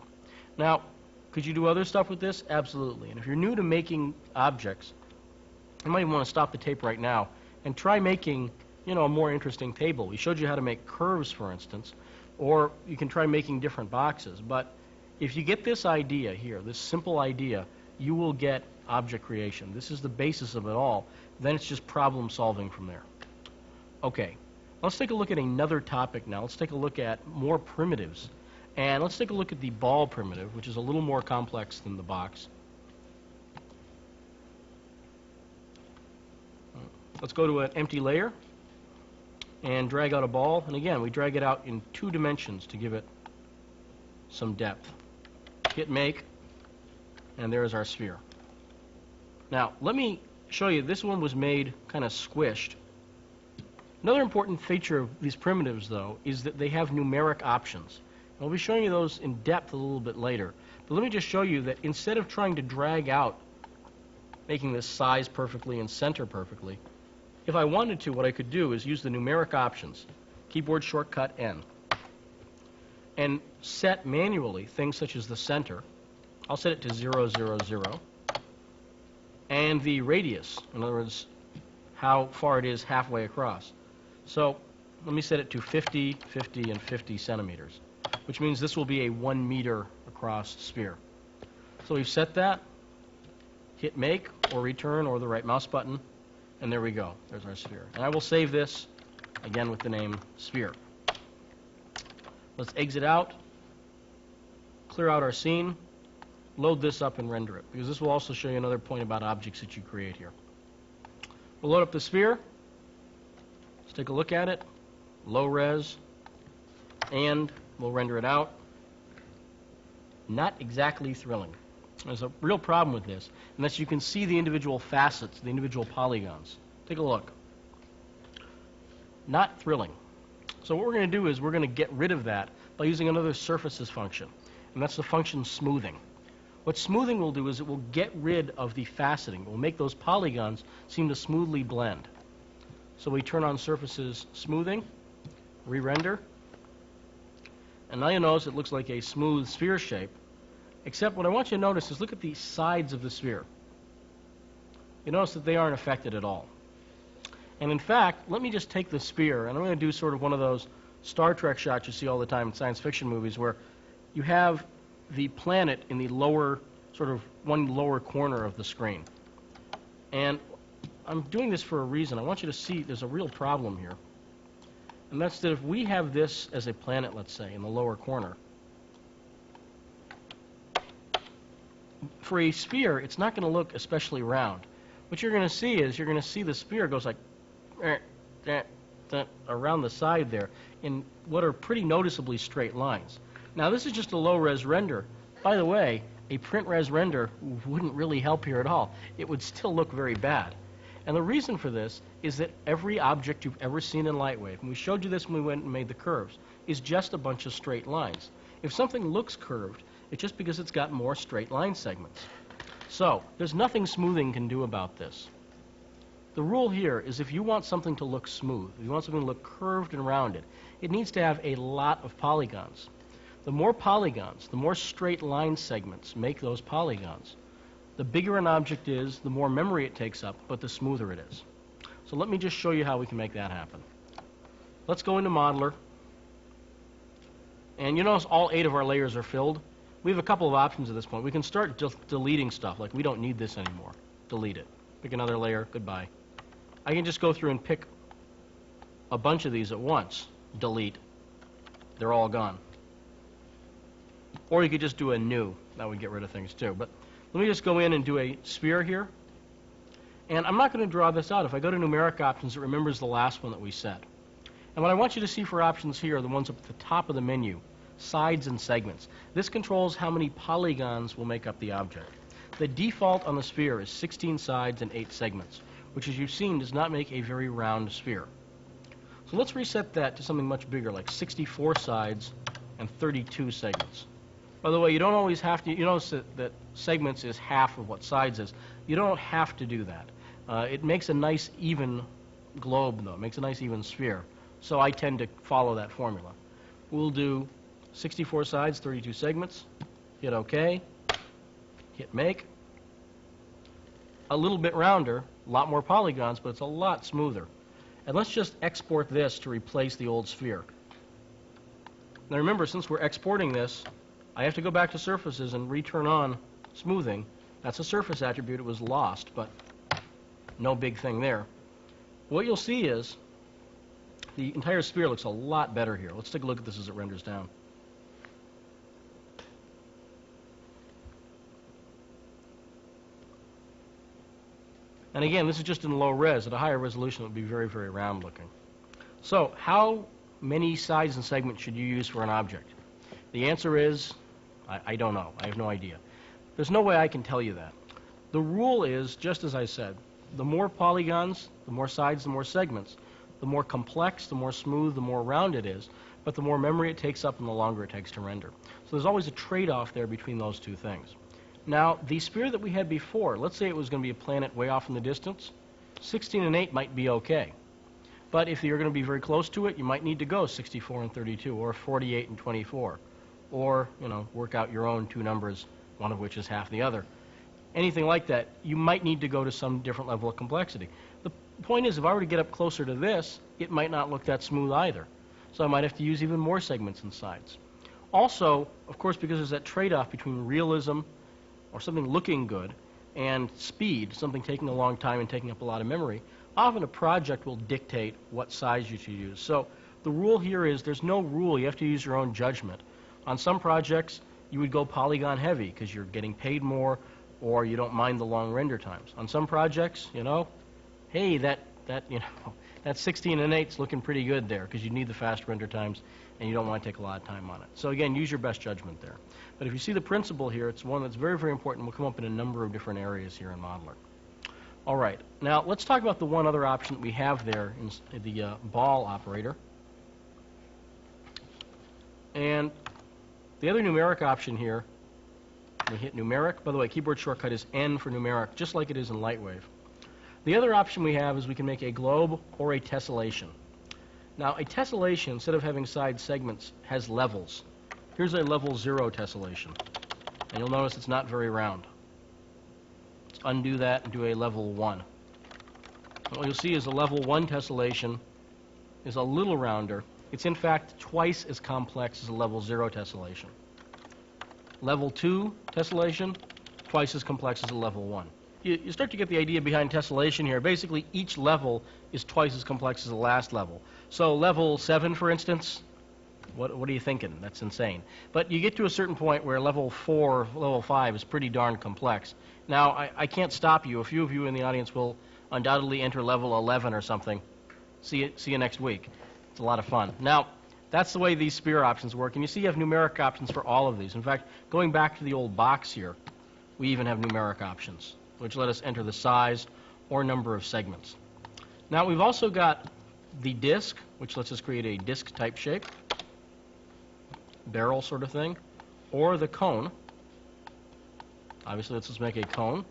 Now, could you do other stuff with this? Absolutely. And if you're new to making objects, you might even want to stop the tape right now and try making, you know, a more interesting table. We showed you how to make curves, for instance, or you can try making different boxes. But if you get this idea here, this simple idea, you will get object creation. This is the basis of it all. Then it's just problem solving from there. Okay, let's take a look at another topic now. Let's take a look at more primitives. And let's take a look at the ball primitive, which is a little more complex than the box. Let's go to an empty layer and drag out a ball. And again, we drag it out in 2 dimensions to give it some depth. Hit make, and there's our sphere. Now, let me show you, this one was made kind of squished. Another important feature of these primitives, though, is that they have numeric options. I'll be showing you those in depth a little bit later. But let me just show you that instead of trying to drag out, making this size perfectly and center perfectly, if I wanted to, what I could do is use the numeric options, keyboard shortcut N, and set manually things such as the center. I'll set it to 0, 0, 0. And the radius, in other words, how far it is halfway across. So let me set it to 50, 50, and 50 centimeters. Which means this will be a 1 meter across sphere. So we've set that, hit make or return or the right mouse button, and there we go. There's our sphere. And I will save this, again with the name sphere. Let's exit out, clear out our scene, load this up and render it, because this will also show you another point about objects that you create here. We'll load up the sphere. Let's take a look at it. Low res, and we'll render it out. Not exactly thrilling. There's a real problem with this, unless you can see the individual facets, the individual polygons. Take a look. Not thrilling. So what we're going to do is we're going to get rid of that by using another surfaces function, and that's the function smoothing. What smoothing will do is it will get rid of the faceting. It will make those polygons seem to smoothly blend. So we turn on surfaces smoothing, re-render, and now you'll notice it looks like a smooth sphere shape, except what I want you to notice is look at the sides of the sphere. You notice that they aren't affected at all. And in fact, let me just take the sphere, and I'm going to do sort of one of those Star Trek shots you see all the time in science fiction movies where you have the planet in the lower, sort of one lower corner of the screen. And I'm doing this for a reason. I want you to see there's a real problem here. And that's that if we have this as a planet, let's say, in the lower corner, for a sphere, it's not going to look especially round. What you're going to see is you're going to see the sphere goes like around the side there in what are pretty noticeably straight lines. Now, this is just a low-res render. By the way, a print-res render wouldn't really help here at all. It would still look very bad. And the reason for this is that every object you've ever seen in Lightwave, and we showed you this when we went and made the curves, is just a bunch of straight lines. If something looks curved, it's just because it's got more straight line segments. So there's nothing smoothing can do about this. The rule here is if you want something to look smooth, if you want something to look curved and rounded, it needs to have a lot of polygons. The more polygons, the more straight line segments make those polygons. The bigger an object is, the more memory it takes up, but the smoother it is. So let me just show you how we can make that happen. Let's go into Modeler. And you notice all 8 of our layers are filled. We have a couple of options at this point. We can start just deleting stuff, like we don't need this anymore. Delete it. Pick another layer. Goodbye. I can just go through and pick a bunch of these at once. Delete. They're all gone. Or you could just do a new. That would get rid of things too. But let me just go in and do a sphere here. And I'm not going to draw this out. If I go to numeric options, it remembers the last one that we set. And what I want you to see for options here are the ones up at the top of the menu, sides and segments. This controls how many polygons will make up the object. The default on the sphere is 16 sides and 8 segments, which, as you've seen, does not make a very round sphere. So let's reset that to something much bigger, like 64 sides and 32 segments. By the way, you don't always have to, you notice that segments is half of what sides is. You don't have to do that. It makes a nice even globe, though. It makes a nice even sphere. So I tend to follow that formula. We'll do 64 sides, 32 segments, hit OK, hit Make. A little bit rounder, a lot more polygons, but it's a lot smoother. And let's just export this to replace the old sphere. Now remember, since we're exporting this, I have to go back to surfaces and return on smoothing. That's a surface attribute. It was lost, but no big thing there. What you'll see is the entire sphere looks a lot better here. Let's take a look at this as it renders down. And again, this is just in low res. At a higher resolution, it would be very, very round looking. So how many sides and segments should you use for an object? The answer is, I don't know. I have no idea. There's no way I can tell you that. The rule is, just as I said, the more polygons, the more sides, the more segments, the more complex, the more smooth, the more round it is, but the more memory it takes up and the longer it takes to render. So there's always a trade-off there between those two things. Now, the sphere that we had before, let's say it was going to be a planet way off in the distance, 16 and 8 might be okay. But if you're going to be very close to it, you might need to go 64 and 32, or 48 and 24. Or, work out your own two numbers, one of which is half the other. Anything like that, you might need to go to some different level of complexity. The point is, if I were to get up closer to this, it might not look that smooth either. So I might have to use even more segments and sides. Also, of course, because there's that trade-off between realism, or something looking good, and speed, something taking a long time and taking up a lot of memory, often a project will dictate what size you should use. So the rule here is there's no rule. You have to use your own judgment. On some projects, you would go polygon heavy because you're getting paid more or you don't mind the long render times. On some projects, hey, that 16 and 8 is looking pretty good there because you need the fast render times and you don't want to take a lot of time on it. So again, use your best judgment there. But if you see the principle here, it's one that's very, very important. We'll come up in a number of different areas here in Modeler. All right, now let's talk about the one other option that we have there in the ball operator. And the other numeric option here, we hit numeric. By the way, keyboard shortcut is N for numeric, just like it is in Lightwave. The other option we have is we can make a globe or a tessellation. Now, a tessellation, instead of having side segments, has levels. Here's a level 0 tessellation. And you'll notice it's not very round. Let's undo that and do a level 1. And what you'll see is a level 1 tessellation is a little rounder. It's in fact twice as complex as a level 0 tessellation. Level 2 tessellation, twice as complex as a level 1. You start to get the idea behind tessellation here. Basically, each level is twice as complex as the last level. So level 7, for instance, what are you thinking? That's insane. But you get to a certain point where level 4, level 5 is pretty darn complex. Now, I can't stop you. A few of you in the audience will undoubtedly enter level 11 or something. See you next week. It's a lot of fun. Now, that's the way these sphere options work. And you see you have numeric options for all of these. In fact, going back to the old box here, we even have numeric options, which let us enter the size or number of segments. Now we've also got the disk, which lets us create a disk type shape, barrel sort of thing, or the cone. Obviously lets us make a cone.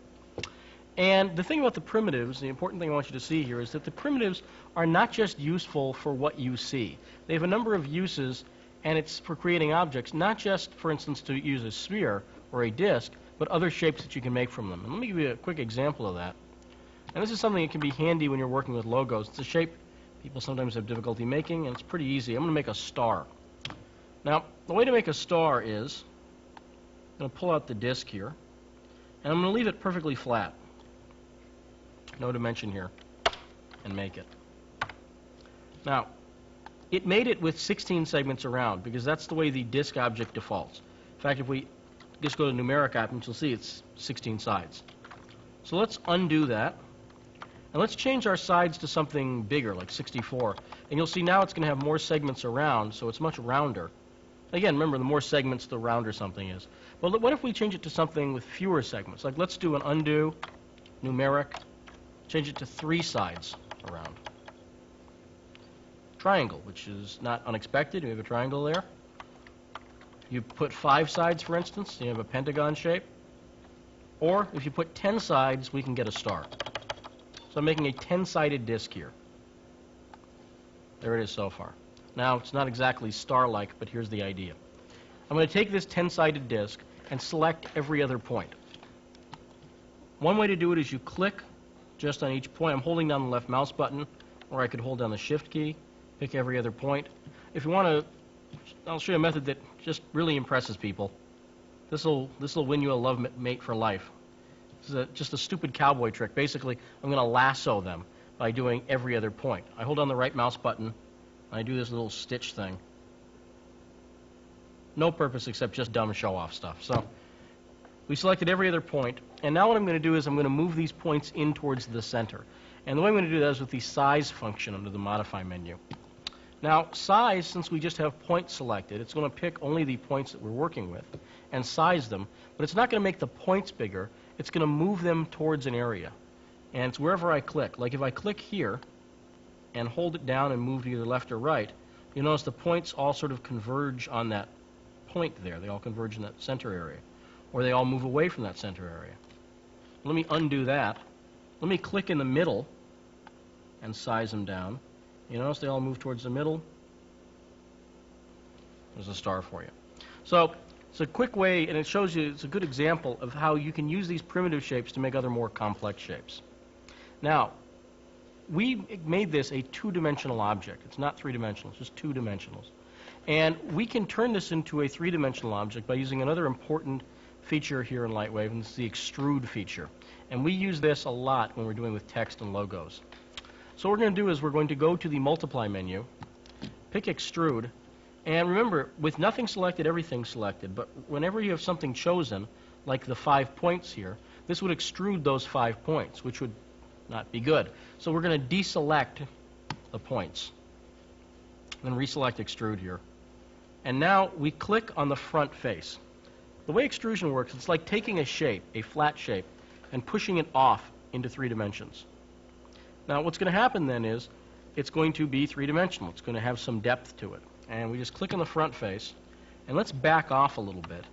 And the thing about the primitives, the important thing I want you to see here, is that the primitives are not just useful for what you see. They have a number of uses, and it's for creating objects, not just, for instance, to use a sphere or a disk, but other shapes that you can make from them. And let me give you a quick example of that. And this is something that can be handy when you're working with logos. It's a shape people sometimes have difficulty making, and it's pretty easy. I'm going to make a star. Now, the way to make a star is, I'm going to pull out the disk here, and I'm going to leave it perfectly flat. No dimension here, and make it. Now, it made it with 16 segments around, because that's the way the disk object defaults. In fact, if we just go to numeric options, you'll see it's 16 sides. So let's undo that, and let's change our sides to something bigger, like 64. And you'll see now it's going to have more segments around, so it's much rounder. Again, remember, the more segments, the rounder something is. Well, what if we change it to something with fewer segments? Like, let's do an undo, numeric, change it to 3 sides around. Triangle, which is not unexpected. We have a triangle there. You put 5 sides, for instance, you have a pentagon shape. Or if you put 10 sides, we can get a star. So I'm making a 10-sided disk here. There it is so far. Now, it's not exactly star-like, but here's the idea. I'm going to take this 10-sided disk and select every other point. One way to do it is you click just on each point. I'm holding down the left mouse button, or I could hold down the Shift key, pick every other point. If you want to, I'll show you a method that just really impresses people. This will win you a love mate for life. This is just a stupid cowboy trick. Basically, I'm going to lasso them by doing every other point. I hold down the right mouse button, and I do this little stitch thing. No purpose except just dumb show-off stuff. So we selected every other point, and now what I'm going to do is I'm going to move these points in towards the center. And the way I'm going to do that is with the size function under the modify menu. Now, size, since we just have points selected, it's going to pick only the points that we're working with and size them, but it's not going to make the points bigger. It's going to move them towards an area. And it's wherever I click. Like if I click here and hold it down and move to either left or right, you'll notice the points all sort of converge on that point there. They all converge in that center area. Or they all move away from that center area. Let me undo that. Let me click in the middle and size them down. You notice they all move towards the middle. There's a star for you. So it's a quick way, and it shows you, it's a good example of how you can use these primitive shapes to make other more complex shapes. Now, we made this a 2-dimensional object. It's not 3-dimensional, it's just 2-dimensional. And we can turn this into a 3-dimensional object by using another important feature here in Lightwave, and it's the extrude feature. And we use this a lot when we're doing with text and logos. So what we're going to do is we're going to go to the multiply menu, pick extrude, and remember, with nothing selected, everything selected. But whenever you have something chosen, like the 5 points here, this would extrude those 5 points, which would not be good. So we're going to deselect the points. Then reselect extrude here. And now we click on the front face. The way extrusion works, it's like taking a shape, a flat shape, and pushing it off into 3 dimensions. Now what's going to happen then is it's going to be 3-dimensional. It's going to have some depth to it. And we just click on the front face, and let's back off a little bit.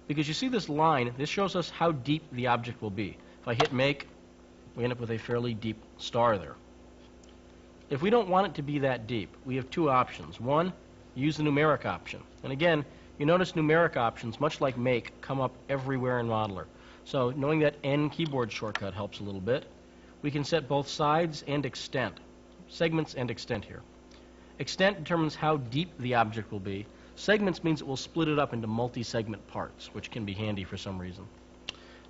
Because you see this line, this shows us how deep the object will be. If I hit make, we end up with a fairly deep star there. If we don't want it to be that deep, we have 2 options. One, use the numeric option. And again, you notice numeric options, much like make, come up everywhere in Modeler. So knowing that N keyboard shortcut helps a little bit. We can set both sides and extent, segments and extent here. Extent determines how deep the object will be. Segments means it will split it up into multi-segment parts, which can be handy for some reason.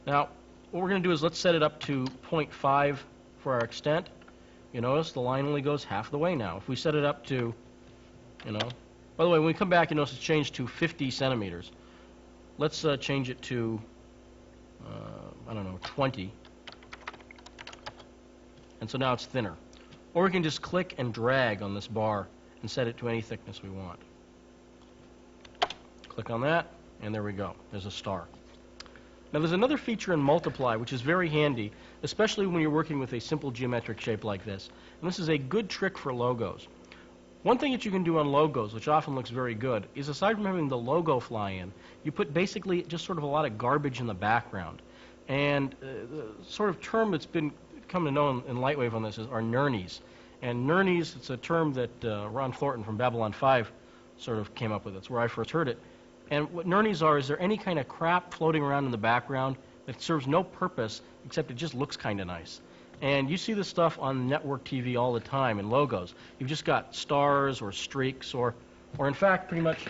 Now, what we're going to do is let's set it up to 0.5 for our extent. You notice the line only goes half the way now. If we set it up to, by the way, when we come back, you notice it's changed to 50 centimeters. Let's change it to, 20. And so now it's thinner. Or we can just click and drag on this bar and set it to any thickness we want. Click on that, and there we go. There's a star. Now there's another feature in multiply which is very handy especially when you're working with a simple geometric shape like this. And this is a good trick for logos. One thing that you can do on logos, which often looks very good, is aside from having the logo fly in, you put basically just sort of a lot of garbage in the background. And the sort of term that's been come to know in Lightwave on this are nirnies. And nirnies, it's a term that Ron Thornton from Babylon 5 sort of came up with. It's where I first heard it. And what nirnies are is there any kind of crap floating around in the background that serves no purpose except it just looks kind of nice. And you see this stuff on network TV all the time in logos. You've just got stars or streaks or in fact pretty much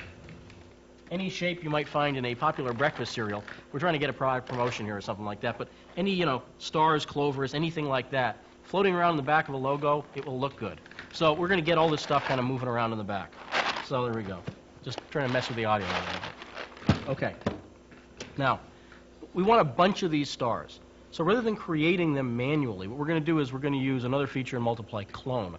any shape you might find in a popular breakfast cereal. We're trying to get a product promotion here or something like that, but any, stars, clovers, anything like that, floating around in the back of a logo, it will look good. So we're going to get all this stuff kind of moving around in the back. So there we go. Just trying to mess with the audio a little bit. Okay. Now, we want a bunch of these stars. So rather than creating them manually, what we're going to do is we're going to use another feature in Multiply, Clone.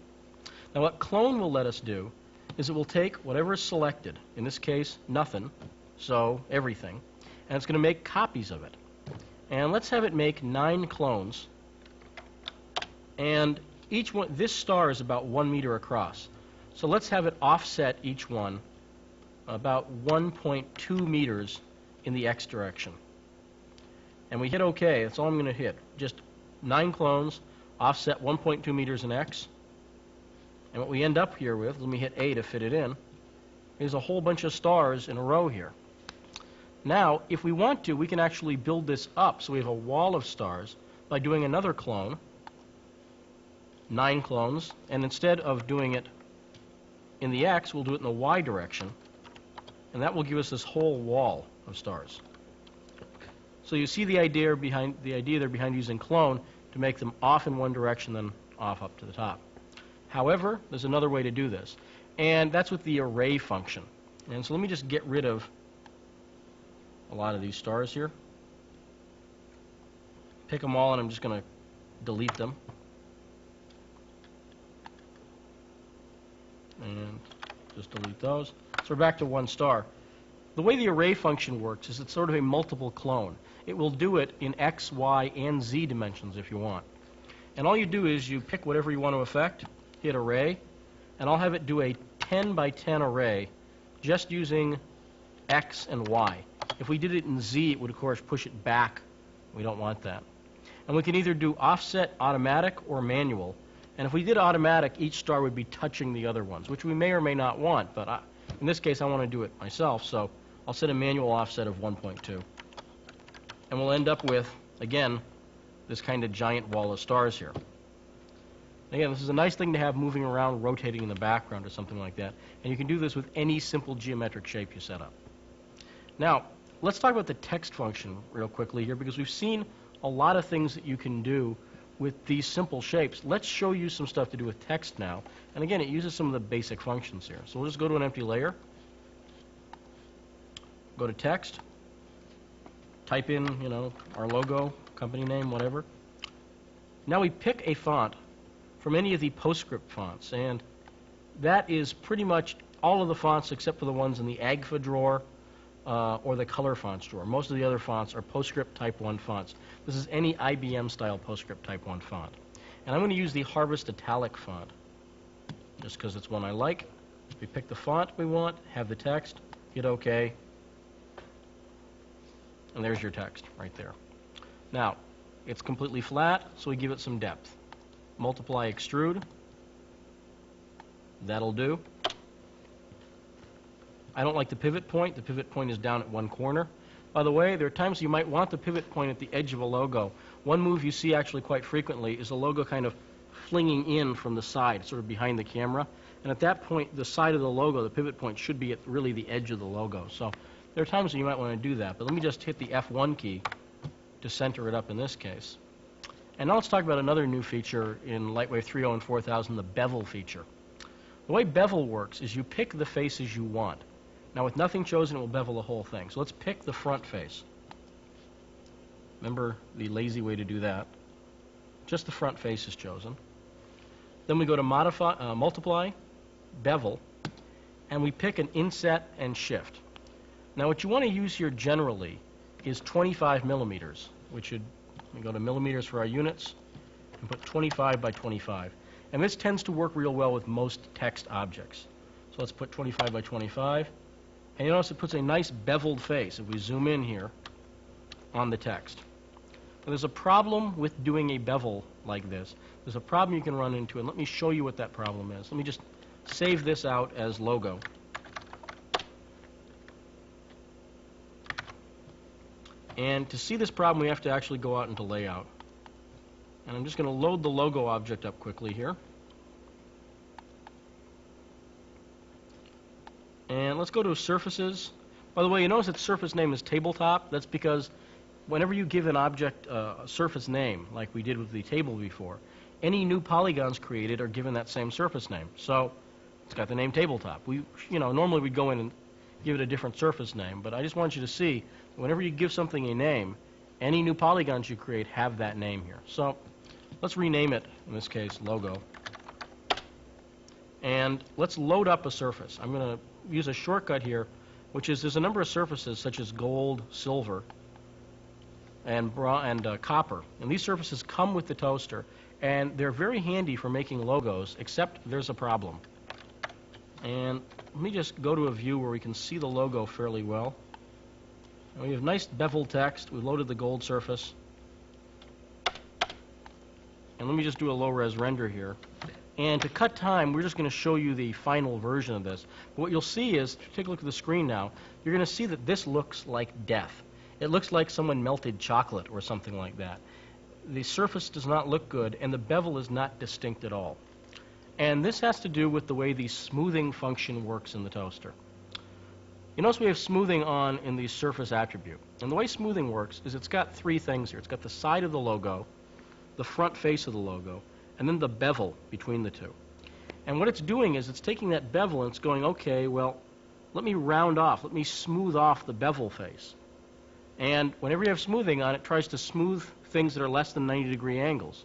Now what Clone will let us do is it will take whatever is selected, in this case, nothing, so everything, and it's going to make copies of it. And let's have it make 9 clones. And each one, this star is about 1 meter across. So let's have it offset each one about 1.2 meters in the x direction. And we hit OK. That's all I'm going to hit. Just 9 clones, offset 1.2 meters in x. And what we end up here with, let me hit A to fit it in, is a whole bunch of stars in a row here. Now, if we want to, we can actually build this up so we have a wall of stars by doing another clone, 9 clones, and instead of doing it in the x, we'll do it in the y direction, and that will give us this whole wall of stars. So you see the idea there behind using clone to make them off in one direction, then off up to the top. However, there's another way to do this, and that's with the array function. And so let me just get rid of a lot of these stars here. Pick them all, and I'm just going to delete them. And just delete those. So we're back to 1 star. The way the array function works is it's sort of a multiple clone. It will do it in x, y, and z dimensions if you want. And all you do is you pick whatever you want to affect, hit array, and I'll have it do a 10 by 10 array just using x and y. If we did it in z, it would of course push it back. We don't want that. And we can either do offset automatic or manual. And if we did automatic, each star would be touching the other ones, which we may or may not want. But in this case, I want to do it myself, so I'll set a manual offset of 1.2. And we'll end up with, again, this kind of giant wall of stars here. Again, this is a nice thing to have moving around, rotating in the background or something like that. And you can do this with any simple geometric shape you set up. Now, let's talk about the text function real quickly here, because we've seen a lot of things that you can do with these simple shapes. Let's show you some stuff to do with text now. And again, it uses some of the basic functions here. So we'll just go to an empty layer, go to text, type in, our logo, company name, whatever. Now we pick a font from any of the PostScript fonts, and that is pretty much all of the fonts except for the ones in the AGFA drawer or the color fonts drawer. Most of the other fonts are PostScript Type 1 fonts. This is any IBM style PostScript Type 1 font. And I'm going to use the Harvest Italic font just because it's one I like. We pick the font we want, have the text, hit OK, and there's your text right there. Now, it's completely flat, so we give it some depth. Multiply, extrude. That'll do. I don't like the pivot point. The pivot point is down at one corner. By the way, there are times you might want the pivot point at the edge of a logo. One move you see actually quite frequently is the logo kind of flinging in from the side, sort of behind the camera. And at that point, the side of the logo, the pivot point, should be at really the edge of the logo. So there are times when you might want to do that. But let me just hit the F1 key to center it up in this case. And now let's talk about another new feature in Lightwave 3.0 and 4000, the bevel feature. The way bevel works is you pick the faces you want. Now with nothing chosen, it will bevel the whole thing. So let's pick the front face. Remember the lazy way to do that. Just the front face is chosen. Then we go to multiply, bevel, and we pick an inset and shift. Now what you want to use here generally is 25 millimeters, which should We go to millimeters for our units and put 25 by 25. And this tends to work real well with most text objects. So let's put 25 by 25. And you notice it puts a nice beveled face if we zoom in here on the text. Now, there's a problem with doing a bevel like this. There's a problem you can run into, and let me show you what that problem is. Let me just save this out as logo. And to see this problem, we have to actually go out into layout. And I'm just going to load the logo object up quickly here. And let's go to surfaces. By the way, you notice its surface name is tabletop. That's because whenever you give an object a surface name, like we did with the table before, any new polygons created are given that same surface name. So it's got the name tabletop. Normally we'd go in and give it a different surface name, but I just want you to see that whenever you give something a name, any new polygons you create have that name here. So let's rename it, in this case, logo. And let's load up a surface. I'm going to use a shortcut here, which is there's a number of surfaces such as gold, silver, and copper. And these surfaces come with the toaster, and they're very handy for making logos, except there's a problem. And let me just go to a view where we can see the logo fairly well. And we have nice beveled text. We've loaded the gold surface. And let me just do a low-res render here. And to cut time, we're just going to show you the final version of this. But what you'll see is, take a look at the screen now, you're going to see that this looks like death. It looks like someone melted chocolate or something like that. The surface does not look good, and the bevel is not distinct at all. And this has to do with the way the smoothing function works in the toaster. You notice we have smoothing on in the surface attribute. And the way smoothing works is it's got three things here. It's got the side of the logo, the front face of the logo, and then the bevel between the two. And what it's doing is it's taking that bevel and it's going, okay, well, let me round off, let me smooth off the bevel face. And whenever you have smoothing on, it tries to smooth things that are less than 90-degree angles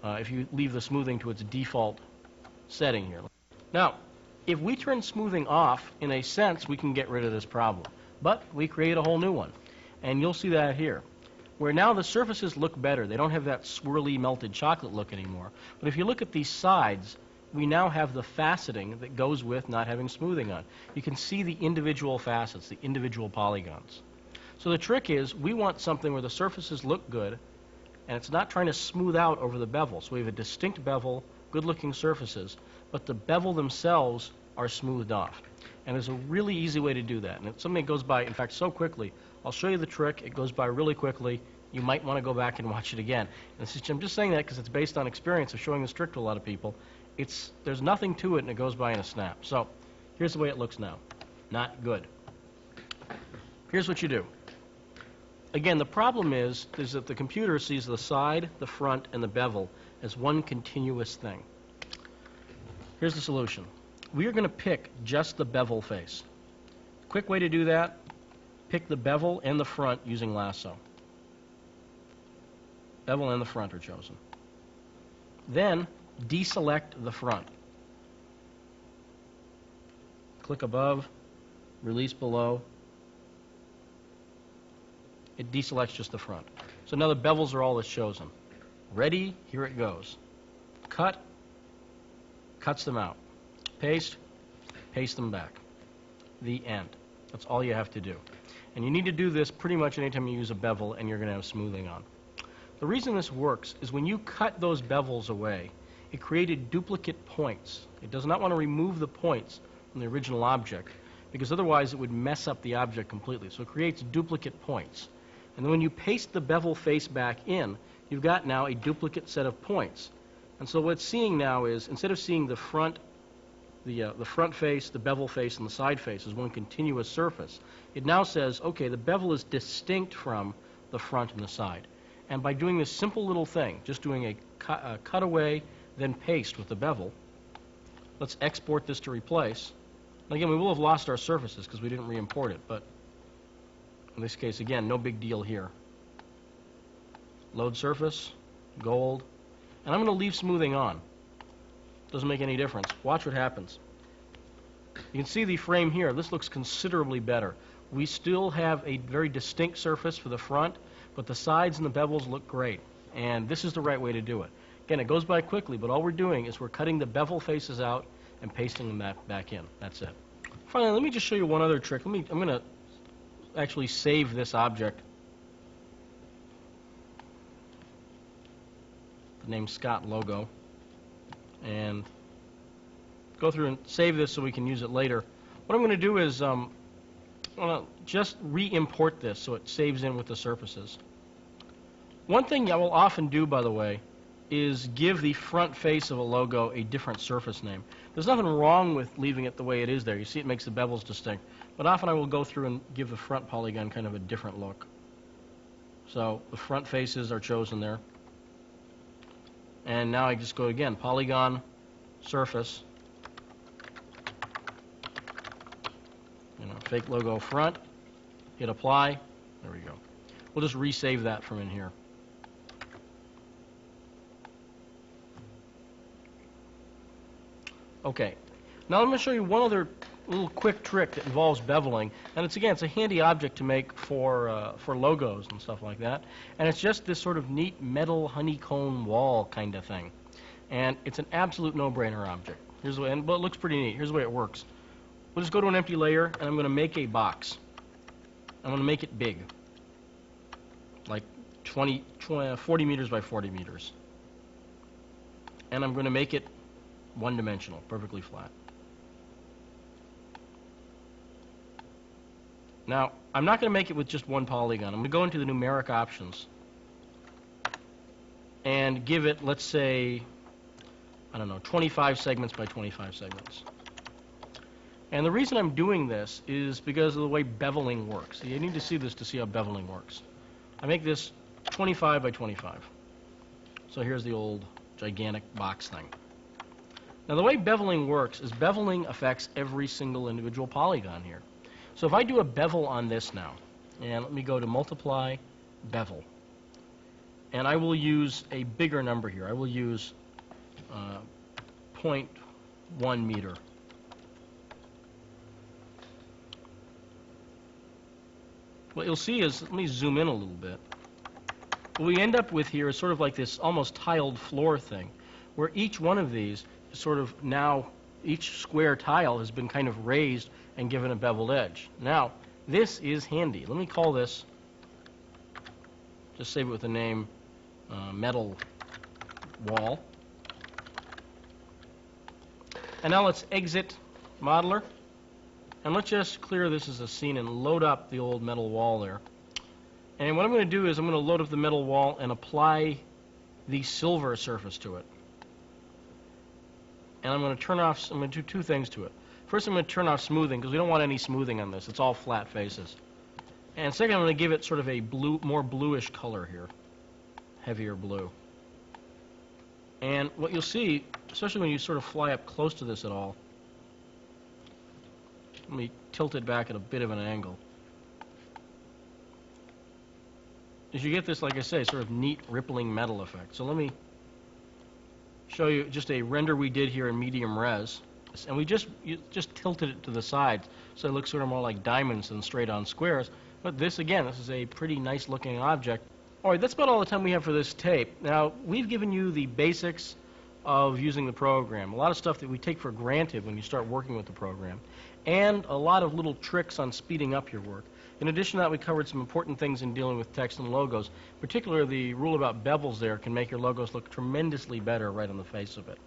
if you leave the smoothing to its default setting here. Now, if we turn smoothing off, in a sense, we can get rid of this problem. But we create a whole new one. And you'll see that here, where now the surfaces look better. They don't have that swirly melted chocolate look anymore. But if you look at these sides, we now have the faceting that goes with not having smoothing on. You can see the individual facets, the individual polygons. So the trick is we want something where the surfaces look good, and it's not trying to smooth out over the bevel. So we have a distinct bevel, good-looking surfaces, but the bevel themselves are smoothed off. And there's a really easy way to do that. And it's something that goes by, in fact, so quickly. I'll show you the trick. It goes by really quickly. You might want to go back and watch it again. And I'm just saying that because it's based on experience of showing this trick to a lot of people. There's nothing to it, and it goes by in a snap. So here's the way it looks now. Not good. Here's what you do. Again, the problem is that the computer sees the side, the front, and the bevel as one continuous thing. Here's the solution. We are going to pick just the bevel face. Quick way to do that, pick the bevel and the front using lasso. Bevel and the front are chosen. Then deselect the front. Click above, release below. It deselects just the front. So now the bevels are all that's chosen. Ready, here it goes. Cut, cuts them out. Paste, paste them back. The end. That's all you have to do. And you need to do this pretty much anytime you use a bevel and you're going to have smoothing on. The reason this works is when you cut those bevels away, it created duplicate points. It does not want to remove the points from the original object because otherwise it would mess up the object completely. So it creates duplicate points. And then when you paste the bevel face back in, you've got now a duplicate set of points. And so what it's seeing now is, instead of seeing the front face, the bevel face, and the side face as one continuous surface, it now says, okay, the bevel is distinct from the front and the side. And by doing this simple little thing, just doing a cutaway, then paste with the bevel, let's export this to replace. And again, we will have lost our surfaces because we didn't re-import it, but in this case, again, no big deal here. Load surface, gold, and I'm going to leave smoothing on. Doesn't make any difference. Watch what happens. You can see the frame here. This looks considerably better. We still have a very distinct surface for the front, but the sides and the bevels look great, and this is the right way to do it. Again, it goes by quickly, but all we're doing is we're cutting the bevel faces out and pasting them back in. That's it. Finally, let me just show you one other trick. I'm going to actually save this object. The name Scott logo, and go through and save this so we can use it later. What I'm going to do is I'm going to just re-import this so it saves in with the surfaces. One thing I will often do, by the way, is give the front face of a logo a different surface name. There's nothing wrong with leaving it the way it is there. You see it makes the bevels distinct. But often I will go through and give the front polygon kind of a different look. So the front faces are chosen there. And now I just go again, polygon, surface, fake logo front, hit apply, there we go. We'll just resave that from in here. Okay, now I'm going to show you one other little quick trick that involves beveling, and it's a handy object to make for logos and stuff like that, and it's just this sort of neat metal honeycomb wall kind of thing, and it's an absolute no-brainer object. Here's the way, but it looks pretty neat. Here's the way it works. We'll just go to an empty layer, and I'm going to make a box. I'm going to make it big, like 40 meters by 40 meters, and I'm going to make it one-dimensional, perfectly flat. Now, I'm not going to make it with just one polygon. I'm going to go into the numeric options and give it, let's say, I don't know, 25 segments by 25 segments. And the reason I'm doing this is because of the way beveling works. You need to see this to see how beveling works. I make this 25 by 25. So here's the old gigantic box thing. Now, the way beveling works is beveling affects every single individual polygon here. So if I do a bevel on this now, and let me go to multiply, bevel, and I will use a bigger number here. I will use 0.1 meter. What you'll see is, let me zoom in a little bit. What we end up with here is sort of like this almost tiled floor thing, where each one of these is sort of now, each square tile has been kind of raised and given a beveled edge. Now, this is handy. Let me call this, just save it with the name metal wall. And now let's exit modeler. And let's just clear this as a scene and load up the old metal wall there. And what I'm going to do is I'm going to load up the metal wall and apply the silver surface to it. And I'm going to do two things to it. First, I'm going to turn off smoothing because we don't want any smoothing on this. It's all flat faces. And second, I'm going to give it sort of a blue, more bluish color here, heavier blue. And what you'll see, especially when you sort of fly up close to this at all, let me tilt it back at a bit of an angle, is you get this, like I say, sort of neat rippling metal effect. So let me show you just a render we did here in medium res, and we just tilted it to the sides so it looks sort of more like diamonds than straight on squares. But this, again, this is a pretty nice looking object. All right, that's about all the time we have for this tape. Now, we've given you the basics of using the program, a lot of stuff that we take for granted when you start working with the program, and a lot of little tricks on speeding up your work. In addition to that, we covered some important things in dealing with text and logos. Particularly, the rule about bevels there can make your logos look tremendously better right on the face of it.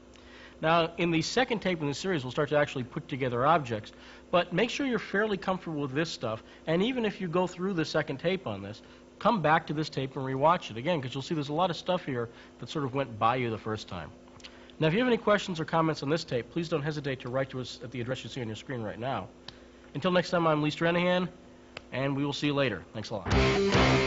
Now, in the second tape in the series, we'll start to actually put together objects, but make sure you're fairly comfortable with this stuff, and even if you go through the second tape on this, come back to this tape and rewatch it again, because you'll see there's a lot of stuff here that sort of went by you the first time. Now, if you have any questions or comments on this tape, please don't hesitate to write to us at the address you see on your screen right now. Until next time, I'm Lee Stranahan, and we will see you later. Thanks a lot.